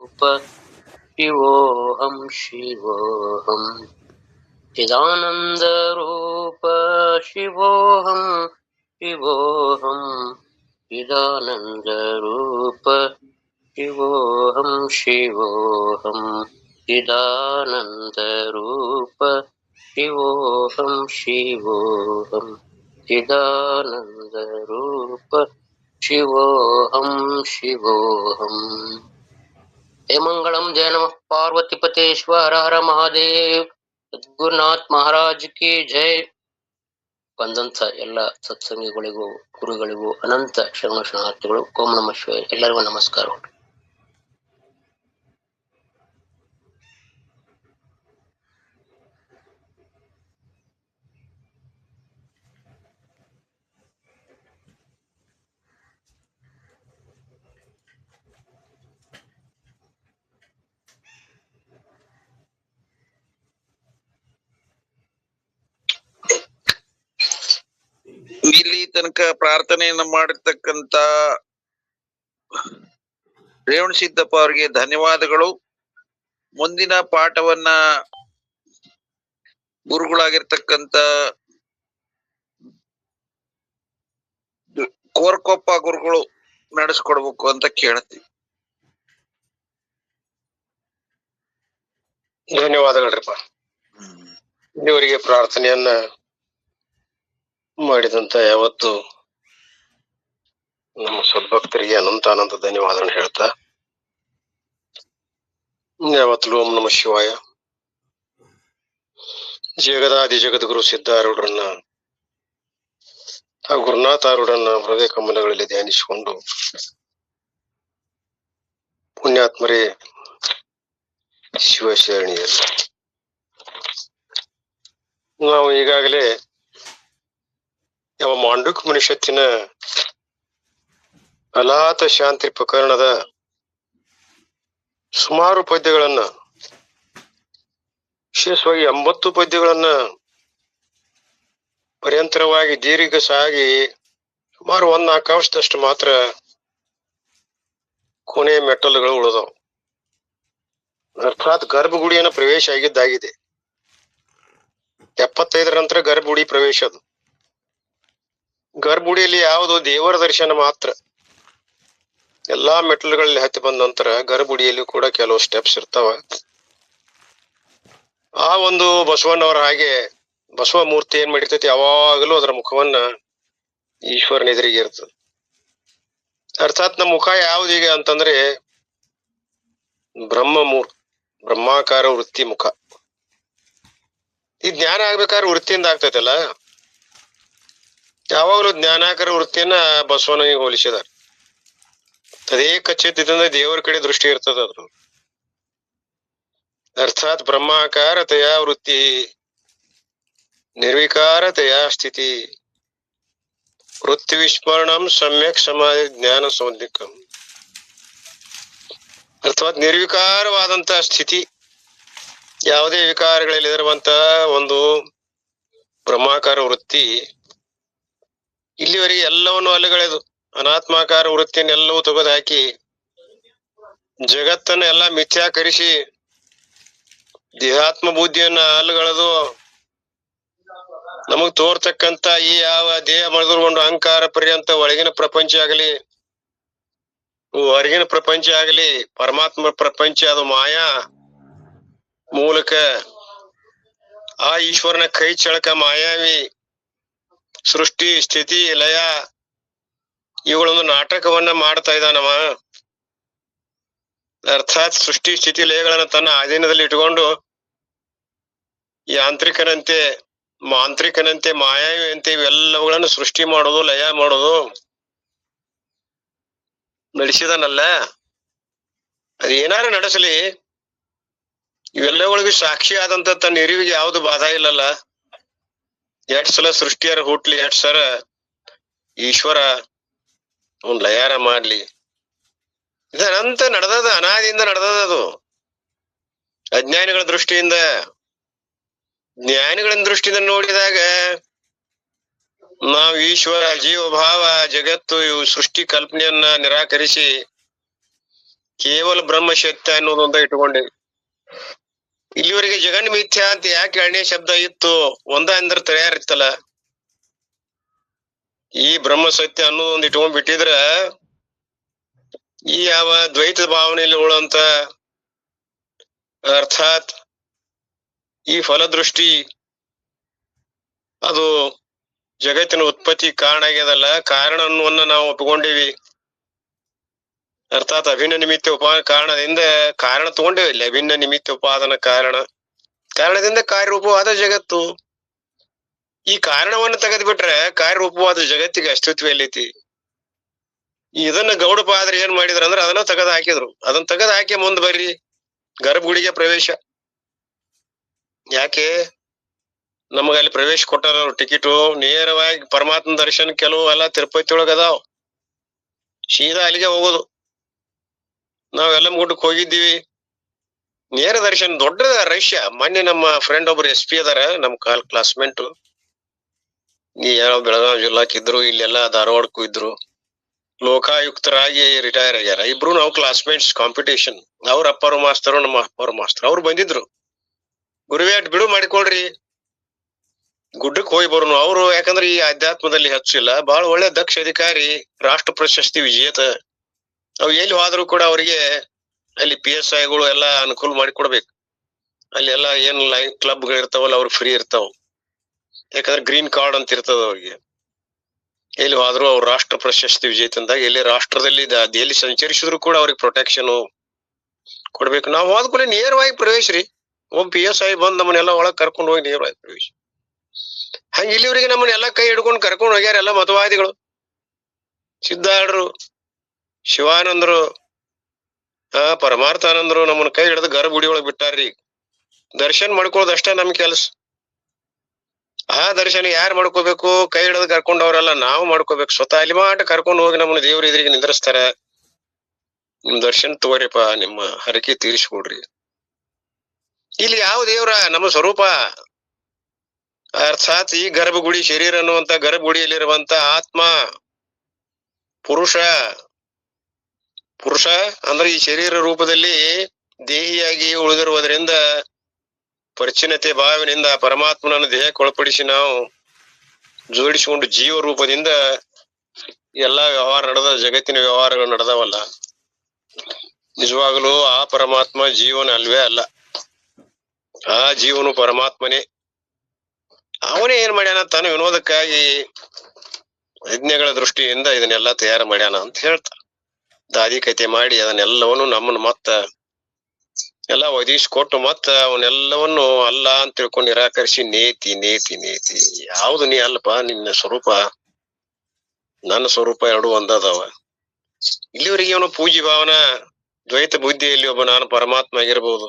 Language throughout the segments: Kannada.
उप शिवोऽहं शिवोऽहं चिदानन्दरूप शिवोऽहं शिवोऽहं चिदानन्दरूप शिवोऽहं शिवोऽहं चिदानन्दरूप शिवोऽहं शिवोऽहं चिदानन्दरूप शिवोऽहं शिवोऽहम्। हे मंगलम जय नमः पार्वतीपतेश्वर हर हर महादेव ಸದ್ಗುರುನಾಥ್ ಮಹಾರಾಜ್ ಕಿ ಜೈ. ಬಂದಂತ ಎಲ್ಲ ಸತ್ಸಂಗಿಗಳಿಗೂ ಗುರುಗಳಿಗೂ ಅನಂತ ಶರಣ ಶರಣಾರ್ಥಿಗಳು. ಓಂ ನಮಃ ಶಿವಾಯ. ಎಲ್ಲರಿಗೂ ನಮಸ್ಕಾರ. ಇಲ್ಲಿ ತನಕ ಪ್ರಾರ್ಥನೆಯನ್ನ ಮಾಡಿರ್ತಕ್ಕಂತ ರೇವಣ ಸಿದ್ದಪ್ಪ ಅವರಿಗೆ ಧನ್ಯವಾದಗಳು. ಮುಂದಿನ ಪಾಠವನ್ನ ಗುರುಗಳಾಗಿರ್ತಕ್ಕಂತ ಕೋರ್ಕೊಪ್ಪ ಗುರುಗಳು ನಡೆಸ್ಕೊಡ್ಬೇಕು ಅಂತ ಕೇಳ್ತೀವಿ. ಧನ್ಯವಾದಗಳ್ರಿಪ್ಪ. ದೇವರಿಗೆ ಪ್ರಾರ್ಥನೆಯನ್ನ ಮಾಡಿದಂತ ಯಾವತ್ತು ನಮ್ಮ ಸದ್ಭಕ್ತರಿಗೆ ಅನಂತ ಧನ್ಯವಾದಗಳನ್ನು ಹೇಳ್ತಾ, ಯಾವತ್ತೂ ಓಂ ನಮಃ ಶಿವಾಯ. ಜಗದಾದಿ ಜಗದ್ಗುರು ಸಿದ್ಧಾರೂಢರನ್ನ ಆ ಗುರುನಾಥಾರೂಢರನ್ನ ಹೃದಯ ಕಮಲಗಳಲ್ಲಿ ಧ್ಯಾನಿಸಿಕೊಂಡು, ಪುಣ್ಯಾತ್ಮರೇ ಶಿವಶರಣೀಯರು, ನಾವು ಈಗಾಗಲೇ ಯಾವ ಮಾಂಡುಕ್ ಮನುಷ್ಯತ್ತಿನ ಅಲಾತ ಶಾಂತಿ ಪ್ರಕರಣದ ಸುಮಾರು ಪದ್ಯಗಳನ್ನ, ವಿಶೇಷವಾಗಿ 80 ಪದ್ಯಗಳನ್ನ ಪರ್ಯಂತರವಾಗಿ ದೀರ್ಘ ಸಾಗಿ ಸುಮಾರು 1-4 ವರ್ಷದಷ್ಟು ಮಾತ್ರ ಕೊನೆಯ ಮೆಟ್ಟಲುಗಳು ಉಳಿದವು. ಅರ್ಥಾತ್ ಗರ್ಭಗುಡಿಯನ್ನು ಪ್ರವೇಶ ಆಗಿದ್ದಾಗಿದೆ. 75 ನಂತರ ಗರ್ಭಗುಡಿ ಪ್ರವೇಶ. ಅದು ಗರ್ಭಗುಡಿಯಲ್ಲಿ ಯಾವುದು ದೇವರ ದರ್ಶನ ಮಾತ್ರ. ಎಲ್ಲಾ ಮೆಟ್ಟಲುಗಳಲ್ಲಿ ಹತ್ತಿ ಬಂದ ನಂತರ ಗರ್ಭಗುಡಿಯಲ್ಲಿ ಕೂಡ ಕೆಲವು ಸ್ಟೆಪ್ಸ್ ಇರ್ತಾವ. ಆ ಒಂದು ಬಸವಣ್ಣವರ ಹಾಗೆ ಬಸವ ಮೂರ್ತಿ ಏನ್ ಮಾಡಿರ್ತೈತಿ, ಯಾವಾಗಲೂ ಅದರ ಮುಖವನ್ನ ಈಶ್ವರನ ಎದುರಿಗೆ ಇರ್ತದೆ. ಅರ್ಥಾತ್ ನಮ್ಮ ಮುಖ ಯಾವ್ದೀಗ ಅಂತಂದ್ರೆ ಬ್ರಹ್ಮಾಕಾರ ವೃತ್ತಿ ಮುಖ. ಈ ಜ್ಞಾನ ಆಗ್ಬೇಕಾದ್ರೆ ವೃತ್ತಿಯಿಂದ ಆಗ್ತೈತಲ್ಲ, ಯಾವಾಗಲೂ ಜ್ಞಾನಾಕಾರ ವೃತ್ತಿಯನ್ನ ಬಸವನಿಗೆ ಹೋಲಿಸಿದಾರೆ. ಅದೇ ಕಚ್ಚಿದ್ದಿಂದ ದೇವರ ಕಡೆ ದೃಷ್ಟಿ ಇರ್ತದ. ಅದ್ರ ಅರ್ಥಾತ್ ಬ್ರಹ್ಮಾಕಾರತೆಯ ವೃತ್ತಿ, ನಿರ್ವಿಕಾರತೆಯ ಸ್ಥಿತಿ, ವೃತ್ತಿ ವಿಸ್ಮರಣಂ ಸಮ್ಯಕ್ ಸಮಾಧಿ ಜ್ಞಾನ ಸೌಂದಿಕಂ. ಅರ್ಥಾತ್ ನಿರ್ವಿಕಾರವಾದಂತಹ ಸ್ಥಿತಿ, ಯಾವುದೇ ವಿಕಾರಗಳಿಲ್ಲದಿರುವಂತ ಒಂದು ಬ್ರಹ್ಮಾಕಾರ ವೃತ್ತಿ. ಇಲ್ಲಿವರೆಗೆ ಎಲ್ಲವನ್ನು ಅಲ್ಲಗಳೆದು ಅನಾತ್ಮಾಕಾರ ವೃತ್ತಿಯನ್ನೆಲ್ಲವೂ ತೆಗೆದು ಹಾಕಿ ಜಗತ್ತನ್ನ ಎಲ್ಲ ಮಿಥ್ಯಾಕರಿಸಿ ದೇಹಾತ್ಮ ಬುದ್ಧಿಯನ್ನ ಅಲ್ಲಗಳೆದು ನಮಗ್ ತೋರ್ತಕ್ಕಂತ ಈ ಯಾವ ದೇಹ ಮಳೆದುಕೊಂಡು ಅಹಂಕಾರ ಪರ್ಯಂತ ಒಳಗಿನ ಪ್ರಪಂಚ ಆಗಲಿ ಹೊರಗಿನ ಪ್ರಪಂಚ ಆಗಲಿ ಪರಮಾತ್ಮ ಪ್ರಪಂಚ, ಅದು ಮಾಯಾ ಮೂಲಕ ಆ ಈಶ್ವರನ ಕೈ ಚಳಕ ಮಾಯಾವಿ ಸೃಷ್ಟಿ ಸ್ಥಿತಿ ಲಯ ಇವುಗಳೊಂದು ನಾಟಕವನ್ನ ಮಾಡ್ತಾ ಇದ್ದಾನವ. ಅರ್ಥಾತ್ ಸೃಷ್ಟಿ ಸ್ಥಿತಿ ಲಯಗಳನ್ನ ತನ್ನ ಅಧೀನದಲ್ಲಿ ಇಟ್ಟುಕೊಂಡು ಯಾಂತ್ರಿಕನಂತೆ ಮಾಂತ್ರಿಕನಂತೆ ಮಾಯಾವಿಯಂತೆ ಇವೆಲ್ಲವುಗಳನ್ನು ಸೃಷ್ಟಿ ಮಾಡೋದು ಲಯ ಮಾಡೋದು ನಡೆಸಿದಾನಲ್ಲ. ಅದೇನಾರು ನಡೆಸಲಿ, ಇವೆಲ್ಲಗಳಿಗೂ ಸಾಕ್ಷಿ ಆದಂತ ತನ್ನ ಇರುವಿಗೆ ಯಾವ್ದು ಬಾಧಾ ಇಲ್ಲಲ್ಲ. 2 ಸಲ ಸೃಷ್ಟಿಯಾರ ಹುಟ್ಲಿ, 2 ಸಲ ಈಶ್ವರ ಒಂದ್ ಲಯಾರ ಮಾಡ್ಲಿ, ಇದನಂತ ನಡೆದದ, ಅನಾದಿಯಿಂದ ನಡೆದದ. ಅದು ಅಜ್ಞಾನಿಗಳ ದೃಷ್ಟಿಯಿಂದ. ಜ್ಞಾನಿಗಳ ದೃಷ್ಟಿಯಿಂದ ನೋಡಿದಾಗ ನಾವು ಈಶ್ವರ, ಜೀವ ಭಾವ, ಜಗತ್ತು ಇವು ಸೃಷ್ಟಿ ಕಲ್ಪನೆಯನ್ನ ನಿರಾಕರಿಸಿ ಕೇವಲ ಬ್ರಹ್ಮ ಸತ್ಯ ಅನ್ನೋದೊಂದ ಇಟ್ಕೊಂಡೇವಿ. ಇಲ್ಲಿವರೆಗೆ ಜಗನ್ ಮಿಥ್ಯಾ ಅಂತ ಯಾಕೆ ಎರಡನೇ ಶಬ್ದ ಇತ್ತು? ಒಂದ ಅಂದ್ರೆ ತಯಾರಿತ್ತಲ್ಲ. ಈ ಬ್ರಹ್ಮ ಸತ್ಯ ಅನ್ನೋದೊಂದು ಇಟ್ಕೊಂಡ್ ಬಿಟ್ಟಿದ್ರ ಈ ಯಾವ ದ್ವೈತ ಭಾವನೆಯಲ್ಲಿ ಉಳ್ಳಂತ ಅರ್ಥಾತ್ ಈ ಫಲದೃಷ್ಟಿ ಅದು ಜಗತ್ತಿನ ಉತ್ಪತ್ತಿ ಕಾರಣ ಆಗ್ಯದಲ್ಲ, ಕಾರಣ ಅನ್ನುವನ್ನ ನಾವು ಒಪ್ಪಿಕೊಂಡೇವಿ. ಅರ್ಥಾತ್ ಅಭಿನ್ನ ನಿಮಿತ್ತ ಕಾರಣದಿಂದ ಕಾರಣ ತಗೊಂಡೇವಿ ಇಲ್ಲಿ. ಅಭಿನ್ನ ನಿಮಿತ್ತ ಉಪಾದಾನ ಕಾರಣದಿಂದ ಕಾರ್ಯರೂಪವಾದ ಜಗತ್ತು. ಈ ಕಾರಣವನ್ನು ತೆಗೆದು ಬಿಟ್ರೆ ಕಾರ್ಯರೂಪವಾದ ಜಗತ್ತಿಗೆ ಅಸ್ತಿತ್ವ ಎಲ್ಲೈತಿ? ಇದನ್ನ ಗೌಡಪಾದರು ಏನ್ ಮಾಡಿದ್ರ ಅಂದ್ರೆ ಅದನ್ನ ತೆಗೆದು ಹಾಕಿದ್ರು. ಅದನ್ನ ತೆಗೆದು ಹಾಕಿ ಮುಂದ್ ಬರ್ರಿ ಗರ್ಭಗುಡಿಗೆ ಪ್ರವೇಶ. ಯಾಕೆ ನಮಗಲ್ಲಿ ಪ್ರವೇಶ ಕೊಟ್ಟಾರ ಟಿಕೆಟು? ನೇರವಾಗಿ ಪರಮಾತ್ಮ ದರ್ಶನ ಕೆಲವು ಎಲ್ಲ ತಿರುಪತಿ ಒಳಗ ಅದಾವ್, ಸೀದಾ ಅಲ್ಲಿಗೆ ಹೋಗೋದು. ನಾವೆಲ್ಲ ಗುಡ್ಡಕ್ಕೆ ಹೋಗಿದ್ದೀವಿ, ನೇರ ದರ್ಶನ. ದೊಡ್ಡ ರಹಸ್ಯ. ಮೊನ್ನೆ ನಮ್ಮ ಫ್ರೆಂಡ್ ಒಬ್ರು SP ಅದಾರ, ನಮ್ ಕ್ಲಾಸ್ಮೇಟ್. ಯಾವ ಬೆಳಗಾವಿ ಜಿಲ್ಲಾಕ್ಕಿದ್ರು, ಇಲ್ಲೆಲ್ಲ ಧಾರವಾಡಕ್ಕೂ ಇದ್ರು. ಲೋಕಾಯುಕ್ತರಾಗಿ ರಿಟೈರ್ ಆಗ್ಯಾರ. ಇಬ್ರು ನಾವು ಕ್ಲಾಸ್ಮೇಟ್ಸ್, ಕಾಂಪಿಟೇಷನ್. ಅವ್ರ ಅಪ್ಪರು ಮಾಸ್ತರು, ನಮ್ಮ ಅಪ್ಪರು ಮಾಸ್ತರು. ಅವ್ರು ಬಂದಿದ್ರು. ಗುರುವೇ ಅಟ್ ಬಿಡು ಮಾಡಿಕೊಡ್ರಿ, ಗುಡ್ಡಕ್ಕೆ ಹೋಗಿ ಬರೋನು. ಅವರು ಯಾಕಂದ್ರೆ ಈ ಅಧ್ಯಾತ್ಮದಲ್ಲಿ ಹೆಚ್ಚಿಲ್ಲ, ಬಹಳ ಒಳ್ಳೆ ದಕ್ಷ ಅಧಿಕಾರಿ, ರಾಷ್ಟ್ರ ಪ್ರಶಸ್ತಿ ವಿಜೇತ. ಅವ್ ಎಲ್ಲಿ ಹೋದ್ರು ಕೂಡ ಅವರಿಗೆ ಅಲ್ಲಿ PSIಗಳು ಎಲ್ಲ ಅನುಕೂಲ ಮಾಡಿ ಕೊಡ್ಬೇಕು. ಅಲ್ಲಿ ಎಲ್ಲ ಏನ್ ಕ್ಲಬ್ಗಳು ಇರ್ತಾವಲ್ಲ ಅವ್ರಿಗೆ ಫ್ರೀ ಇರ್ತಾವ. ಯಾಕಂದ್ರೆ ಗ್ರೀನ್ ಕಾರ್ಡ್ ಅಂತ ಇರ್ತದ ಅವ್ರಿಗೆ. ಎಲ್ಲಿ ಹೋದ್ರು ಅವ್ರು ರಾಷ್ಟ್ರ ಪ್ರಶಸ್ತಿ ವಿಜೇತ ಅಂದಾಗ ಎಲ್ಲಿ ರಾಷ್ಟ್ರದಲ್ಲಿ ಎಲ್ಲಿ ಸಂಚರಿಸಿದ್ರು ಕೂಡ ಅವ್ರಿಗೆ ಪ್ರೊಟೆಕ್ಷನ್ ಕೊಡ್ಬೇಕು. ನಾವು ಹೋದ ಕೂಡ ನೇರವಾಗಿ ಪ್ರವೇಶ ರೀ. ಒಬ್ಬ PSI ಬಂದ್ ನಮ್ಮನ್ನೆಲ್ಲ ಒಳಗ್ ಕರ್ಕೊಂಡು ಹೋಗಿ ನೇರವಾಗಿ ಪ್ರವೇಶ. ಹಂಗ ಇಲ್ಲಿವರೆಗೆ ನಮ್ಮನ್ನೆಲ್ಲ ಕೈ ಹಿಡ್ಕೊಂಡು ಕರ್ಕೊಂಡು ಹೋಗ್ಯಾರ ಎಲ್ಲ ಮತವಾದಿಗಳು. ಸಿದ್ಧಾರ್ಡ್ರು, ಶಿವಾನಂದರು, ಪರಮಾರ್ಥಾನಂದರು ನಮ್ಮನ್ನ ಕೈ ಹಿಡಿದು ಗರ್ಭಗುಡಿ ಒಳಗ್ ಬಿಟ್ಟಾರ್ರಿ. ದರ್ಶನ ಮಾಡ್ಕೊಳ್ಳೋದಷ್ಟೇ ನಮ್ ಕೆಲ್ಸ. ಆ ದರ್ಶನ ಯಾರು ಮಾಡ್ಕೋಬೇಕು? ಕೈ ಹಿಡಿದು ಕರ್ಕೊಂಡವ್ರಲ್ಲ, ನಾವು ಮಾಡ್ಕೋಬೇಕು. ಸ್ವತಃ ಅಲ್ಲಿ ಮಾಟ ಕರ್ಕೊಂಡು ಹೋಗಿ ನಮ್ಮನ್ನ ದೇವ್ರ ಎದುರಿಗೆ ನಿಂದ್ರಿಸ್ತಾರ. ನಿಮ್ ದರ್ಶನ ತಗೋರಿಪ್ಪ, ನಿಮ್ಮ ಹರಕೆ ತೀರಿಸ್ಕೊಡ್ರಿ. ಇಲ್ಲಿ ಯಾವ ದೇವ್ರ? ನಮ್ಮ ಸ್ವರೂಪ. ಅರ್ಥಾತ್ ಈ ಗರ್ಭಗುಡಿ ಶರೀರ ಅನ್ನುವಂತ ಗರ್ಭಗುಡಿಯಲ್ಲಿರುವಂತ ಆತ್ಮ ಪುರುಷ. ಪುರುಷ ಅಂದ್ರೆ ಈ ಶರೀರ ರೂಪದಲ್ಲಿ ದೇಹಿಯಾಗಿ ಉಳಿದಿರುವುದರಿಂದ ಪರಿಚ್ಛಿನ್ನತೆ ಭಾವನೆಯಿಂದ ಪರಮಾತ್ಮನನ್ನು ದೇಹಕ್ಕೆ ಒಳಪಡಿಸಿ ನಾವು ಜೋಡಿಸಿಕೊಂಡು ಜೀವ ರೂಪದಿಂದ ಎಲ್ಲಾ ವ್ಯವಹಾರ ನಡೆದ, ಜಗತ್ತಿನ ವ್ಯವಹಾರಗಳು ನಡೆದವಲ್ಲ. ನಿಜವಾಗಲೂ ಆ ಪರಮಾತ್ಮ ಜೀವನ ಅಲ್ವೇ ಅಲ್ಲ. ಆ ಜೀವನು ಪರಮಾತ್ಮನೇ. ಅವನೇ ಏನ್ ಮಾಡ್ಯಾನ? ತಾನು ವಿನೋದಕ್ಕಾಗಿ ಯಜ್ಞಗಳ ದೃಷ್ಟಿಯಿಂದ ಇದನ್ನೆಲ್ಲ ತಯಾರು ಮಾಡ್ಯಾನ ಅಂತ ಹೇಳ್ತಾರ. ದಾದಿಕತೆ ಮಾಡಿ ಅದನ್ನೆಲ್ಲವನ್ನು ನಮ್ಮನ್ನು ಮತ್ತ ಎಲ್ಲ ಒದಗಿಸ್ಕೊಟ್ಟು ಮತ್ತ ಅವನ್ನೆಲ್ಲವನ್ನು ಅಲ್ಲ ಅಂತ ತಿಳ್ಕೊಂಡು ನಿರಾಕರಿಸಿ ನೇತಿ ನೇತಿ ನೇತಿ. ಯಾವ್ದು ನೀ ಅಲ್ಲಪ್ಪ, ನಿನ್ನ ಸ್ವರೂಪ ನನ್ನ ಸ್ವರೂಪ ಎರಡು ಒಂದದಾವ. ಇಲ್ಲಿವರೆಗೆ ಅವನು ಪೂಜಿ ಭಾವನ ದ್ವೈತ ಬುದ್ಧಿಯಲ್ಲಿ ಒಬ್ಬ ನಾನು ಪರಮಾತ್ಮ ಆಗಿರ್ಬಹುದು,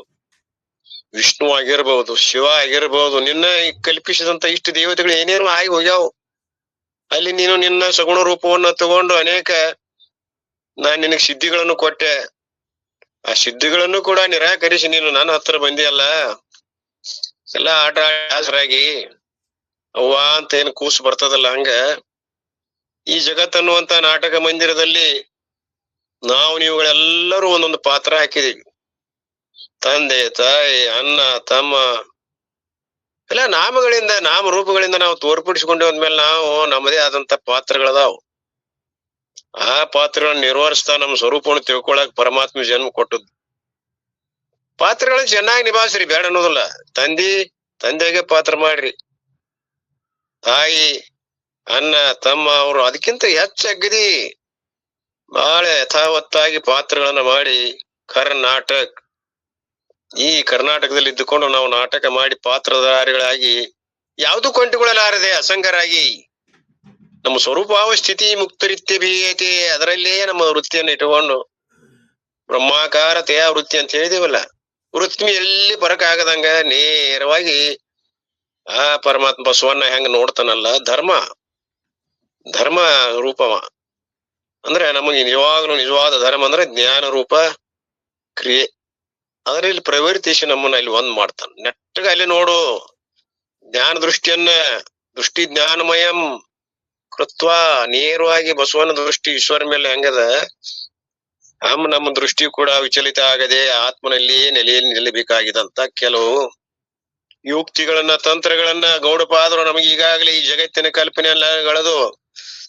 ವಿಷ್ಣು ಆಗಿರ್ಬಹುದು, ಶಿವ ಆಗಿರ್ಬಹುದು, ನಿನ್ನ ಕಲ್ಪಿಸಿದಂತ ಇಷ್ಟು ದೇವತೆಗಳು ಏನೇನು ಆಗಿ ಹೋಗ್ಯಾವ. ಅಲ್ಲಿ ನೀನು ನಿನ್ನ ಸಗುಣ ರೂಪವನ್ನ ತಗೊಂಡು ಅನೇಕ ನಾನ್ ನಿನಗ್ ಸಿದ್ಧಿಗಳನ್ನು ಕೊಟ್ಟೆ. ಆ ಸಿದ್ಧಿಗಳನ್ನು ಕೂಡ ನಿರಾಕರಿಸಿ ನೀನು ನನ್ನ ಹತ್ರ ಬಂದಿಯಲ್ಲ. ಎಲ್ಲ ಆಟ ಆಸರಾಗಿ ಅವ್ವ ಅಂತ ಏನು ಕೂಸು ಬರ್ತದಲ್ಲ, ಹಂಗ ಈ ಜಗತ್ತನ್ನುವಂತ ನಾಟಕ ಮಂದಿರದಲ್ಲಿ ನಾವು ನೀವುಗಳೆಲ್ಲರೂ ಒಂದೊಂದು ಪಾತ್ರ ಹಾಕಿದೀವಿ. ತಂದೆ, ತಾಯಿ, ಅಣ್ಣ, ತಮ್ಮ ಎಲ್ಲ ನಾಮಗಳಿಂದ, ನಾಮ ರೂಪಗಳಿಂದ ನಾವು ತೋರ್ಪಡಿಸಿಕೊಂಡು ಅಂದ್ಮೇಲೆ ನಾವು ನಮ್ಮದೇ ಆದಂತ ಪಾತ್ರಗಳದಾವು. ಆ ಪಾತ್ರಗಳನ್ನ ನಿರ್ವಹಿಸ್ತಾ ನಮ್ಮ ಸ್ವರೂಪವನ್ನು ತಿಳ್ಕೊಳಕ್ ಪರಮಾತ್ಮ ಜನ್ಮ ಕೊಟ್ಟದ್ದು. ಪಾತ್ರಗಳನ್ನ ಚೆನ್ನಾಗಿ ನಿಭಾಯಿಸ್ರಿ, ಬೇಡ ಅನ್ನೋದಿಲ್ಲ. ತಂದೆಗೆ ಪಾತ್ರ ಮಾಡ್ರಿ, ತಾಯಿ, ಅಣ್ಣ, ತಮ್ಮ ಅವರು ಅದಕ್ಕಿಂತ ಹೆಚ್ಚಗದಿ ಬಹಳ ಯಥಾವತ್ತಾಗಿ ಪಾತ್ರಗಳನ್ನ ಮಾಡಿ ಈ ಕರ್ನಾಟಕದಲ್ಲಿ ಇದ್ದುಕೊಂಡು ನಾವು ನಾಟಕ ಮಾಡಿ ಪಾತ್ರಧಾರಿಗಳಾಗಿ ಯಾವ್ದು ಕೊಂಟುಕೊಳ್ಳಲಾರದೆ ಅಸಂಗರಾಗಿ ನಮ್ಮ ಸ್ವರೂಪಾವಸ್ಥಿತಿ ಮುಕ್ತರಿತ್ಯ ಬೀಯತೆ ಅದರಲ್ಲೇ ನಮ್ಮ ವೃತ್ತಿಯನ್ನು ಇಟ್ಟುಕೊಂಡು ಬ್ರಹ್ಮಾಕಾರತೆಯ ವೃತ್ತಿ ಅಂತ ಹೇಳಿದೇವಲ್ಲ, ವೃತ್ತಿ ಎಲ್ಲಿ ಬರಕಾಗದಂಗ ನೇರವಾಗಿ ಆ ಪರಮಾತ್ಮ ಬಸವಣ್ಣ ಹೆಂಗ ನೋಡ್ತಾನಲ್ಲ, ಧರ್ಮ ರೂಪವ ಅಂದ್ರೆ ನಮಗೆ ನಿಜವಾಗ್ಲೂ ನಿಜವಾದ ಧರ್ಮ ಅಂದ್ರೆ ಜ್ಞಾನ ರೂಪ ಕ್ರಿಯೆ. ಅದರಲ್ಲಿ ಪ್ರವರ್ತಿಸಿ ನಮ್ಮನ್ನ ಅಲ್ಲಿ ಒಂದ್ ಮಾಡ್ತಾನ. ನೆಟ್ಟಗ ಅಲ್ಲಿ ನೋಡು, ಜ್ಞಾನ ದೃಷ್ಟಿ ಜ್ಞಾನಮಯಂ ಕೃತ್ವ ನೇರವಾಗಿ ಬಸವನ ದೃಷ್ಟಿ ಈಶ್ವರ ಮೇಲೆ ಹೆಂಗದ ನಮ್ಮ ದೃಷ್ಟಿ ಕೂಡ ವಿಚಲಿತ ಆಗದೆ ಆತ್ಮನಲ್ಲಿಯೇ ನೆಲೆಯಲ್ಲಿ ನಿಲ್ಲಬೇಕಾಗಿದಂತ ಕೆಲವು ಯುಕ್ತಿಗಳನ್ನ ತಂತ್ರಗಳನ್ನ ಗೌಡಪಾದರು ನಮಗೆ ಈಗಾಗಲೇ ಈ ಜಗತ್ತಿನ ಕಲ್ಪನೆಗಳದು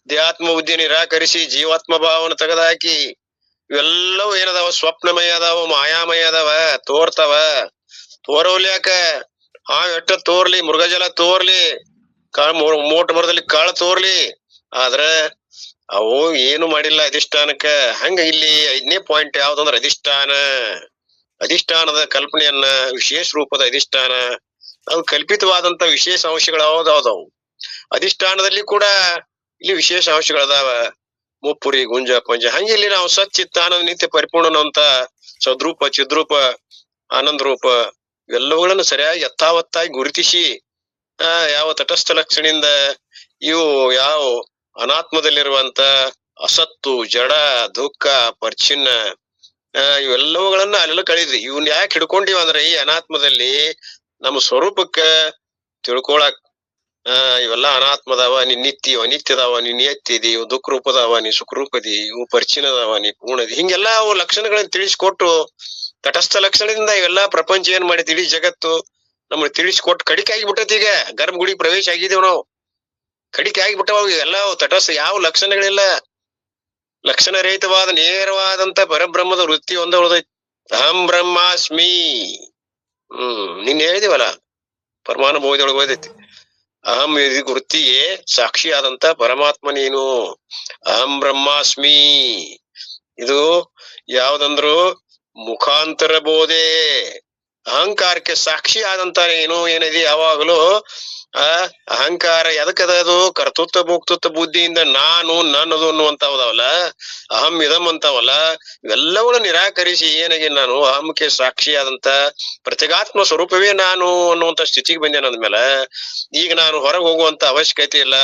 ದೇಹಾತ್ಮ ಬುದ್ಧಿ ನಿರಾಕರಿಸಿ ಜೀವಾತ್ಮ ಭಾವನ ತೆಗೆದಾಕಿ ಇವೆಲ್ಲವೂ ಏನದಾವ ಸ್ವಪ್ನಮಯ ಅದಾವ ಮಾಯಾಮಯ ಅದಾವ ತೋರ್ತಾವ ತೋರವ್ಲ್ಯಾಕ ಎಟ್ಟ ತೋರ್ಲಿ ಮೃಗಜಲ ತೋರ್ಲಿ ಮೋಟ ಮರದಲ್ಲಿ ಕಾಳು ತೋರ್ಲಿ ಆದ್ರ ಅವು ಏನು ಮಾಡಿಲ್ಲ ಅಧಿಷ್ಠಾನಕ್ಕ ಹಂಗ ಇಲ್ಲಿ 5ನೇ ಪಾಯಿಂಟ್ ಯಾವ್ದಂದ್ರ ಅಧಿಷ್ಠಾನದ ಕಲ್ಪನೆಯನ್ನ ವಿಶೇಷ ರೂಪದ ಅಧಿಷ್ಠಾನ ಅವು ಕಲ್ಪಿತವಾದಂತ ವಿಶೇಷ ಅಂಶಗಳು ಯಾವ್ದಾವ್ದವು ಅಧಿಷ್ಠಾನದಲ್ಲಿ ಕೂಡ ಇಲ್ಲಿ ವಿಶೇಷ ಅಂಶಗಳದಾವ ಮುಪ್ಪುರಿ ಗುಂಜ ಪಂಜ ಹಂಗೆ ಇಲ್ಲಿ ನಾವು ಸಚ್ಚಿತ್ತಾನಂದ ನಿತ್ಯ ಪರಿಪೂರ್ಣನಂತ ಸದ್ರೂಪ ಚಿದ್ರೂಪ ಆನಂದ ರೂಪ ಇವೆಲ್ಲವುಗಳನ್ನು ಸರಿಯಾಗಿ ಯಥಾವತ್ತಾಗಿ ಗುರುತಿಸಿ ಯಾವ ತಟಸ್ಥ ಲಕ್ಷಣದಿಂದ ಇವು ಯಾವ ಅನಾತ್ಮದಲ್ಲಿರುವಂತ ಅಸತ್ತು ಜಡ ದುಃಖ ಪರಿಚ್ಛಿನ್ನ ಇವೆಲ್ಲವುಗಳನ್ನ ಅಲ್ಲೆಲ್ಲ ಕಳಿದ್ವಿ ಇವನ್ ಯಾಕೆ ಹಿಡ್ಕೊಂಡಿವ ಅಂದ್ರೆ ಈ ಅನಾತ್ಮದಲ್ಲಿ ನಮ್ಮ ಸ್ವರೂಪಕ್ಕ ತಿಳ್ಕೊಳಕ್ ಇವೆಲ್ಲ ಅನಾತ್ಮದವ ನೀ ನಿತ್ಯದವ ನೀ ನಿಯತ್ತಿದಿ ಇವು ದುಃಖ ರೂಪದವ ನೀ ಸುಖ ರೂಪದಿ ಇವು ಪರಿಚಿನದವ ನೀ ಪೂರ್ಣದಿ ಹಿಂಗೆಲ್ಲಾ ಅವು ಲಕ್ಷಣಗಳನ್ನ ತಿಳಿಸ್ಕೊಟ್ಟು ತಟಸ್ಥ ಲಕ್ಷಣದಿಂದ ಇವೆಲ್ಲಾ ಪ್ರಪಂಚ ಏನ್ ಮಾಡಿದ್ ಇಡೀ ಜಗತ್ತು ನಮ್ಗೆ ತಿಳಿಸ್ಕೊಟ್ಟು ಕಡಿಕೆ ಆಗಿಬಿಟ್ಟತಿ ಈಗ ಗರ್ಭಗುಡಿ ಪ್ರವೇಶ ಆಗಿದ್ದೇವ್ ನಾವು ಕಡಿಕೆ ಆಗಿಬಿಟ್ಟವ ಎಲ್ಲ ತಟಸ್ಥ ಯಾವ ಲಕ್ಷಣಗಳಿಲ್ಲ ಲಕ್ಷಣ ರಹಿತವಾದ ನೇರವಾದಂತ ಪರಬ್ರಹ್ಮದ ವೃತ್ತಿ ಒಂದ ಉಳಿದೈತಿ ಅಹಂ ಬ್ರಹ್ಮಾಸ್ಮಿ ನಿನ್ ಹೇಳಿದಿವಲ್ಲ ಪರಮಾನುಭವದೊಳಗೆ ಓದೈತಿ ಅಹಂ ವೃತ್ತಿಗೆ ಸಾಕ್ಷಿಯಾದಂತ ಪರಮಾತ್ಮ ನೀನು ಅಹಂ ಬ್ರಹ್ಮಾಸ್ಮಿ ಇದು ಯಾವ್ದಂದ್ರು ಮುಖಾಂತರ ಬೋಧೆ ಅಹಂಕಾರಕ್ಕೆ ಸಾಕ್ಷಿ ಆದಂತ ಏನು ಏನಿದೆ ಯಾವಾಗಲೂ ಅಹಂಕಾರ ಎದಕ್ಕದ ಅದು ಕರ್ತೃತ್ವ ಭೋಕ್ತೃತ್ವ ಬುದ್ಧಿಯಿಂದ ನಾನು ನನ್ನದು ಅನ್ನುವಂತಾವಲ್ಲ ಅಹಂ ಇದಂ ಅಂತಾವಲ್ಲ ಇವೆಲ್ಲವನ್ನ ನಿರಾಕರಿಸಿ ಏನಾಗಿ ನಾನು ಅಹಂಕ್ಕೆ ಸಾಕ್ಷಿಯಾದಂತ ಪ್ರತ್ಯಗಾತ್ಮ ಸ್ವರೂಪವೇ ನಾನು ಅನ್ನುವಂತ ಸ್ಥಿತಿಗೆ ಬಂದೆ ಅಂದ್ಮೇಲೆ ಈಗ ನಾನು ಹೊರಗೆ ಹೋಗುವಂತ ಅವಶ್ಯಕತೆ ಇಲ್ಲ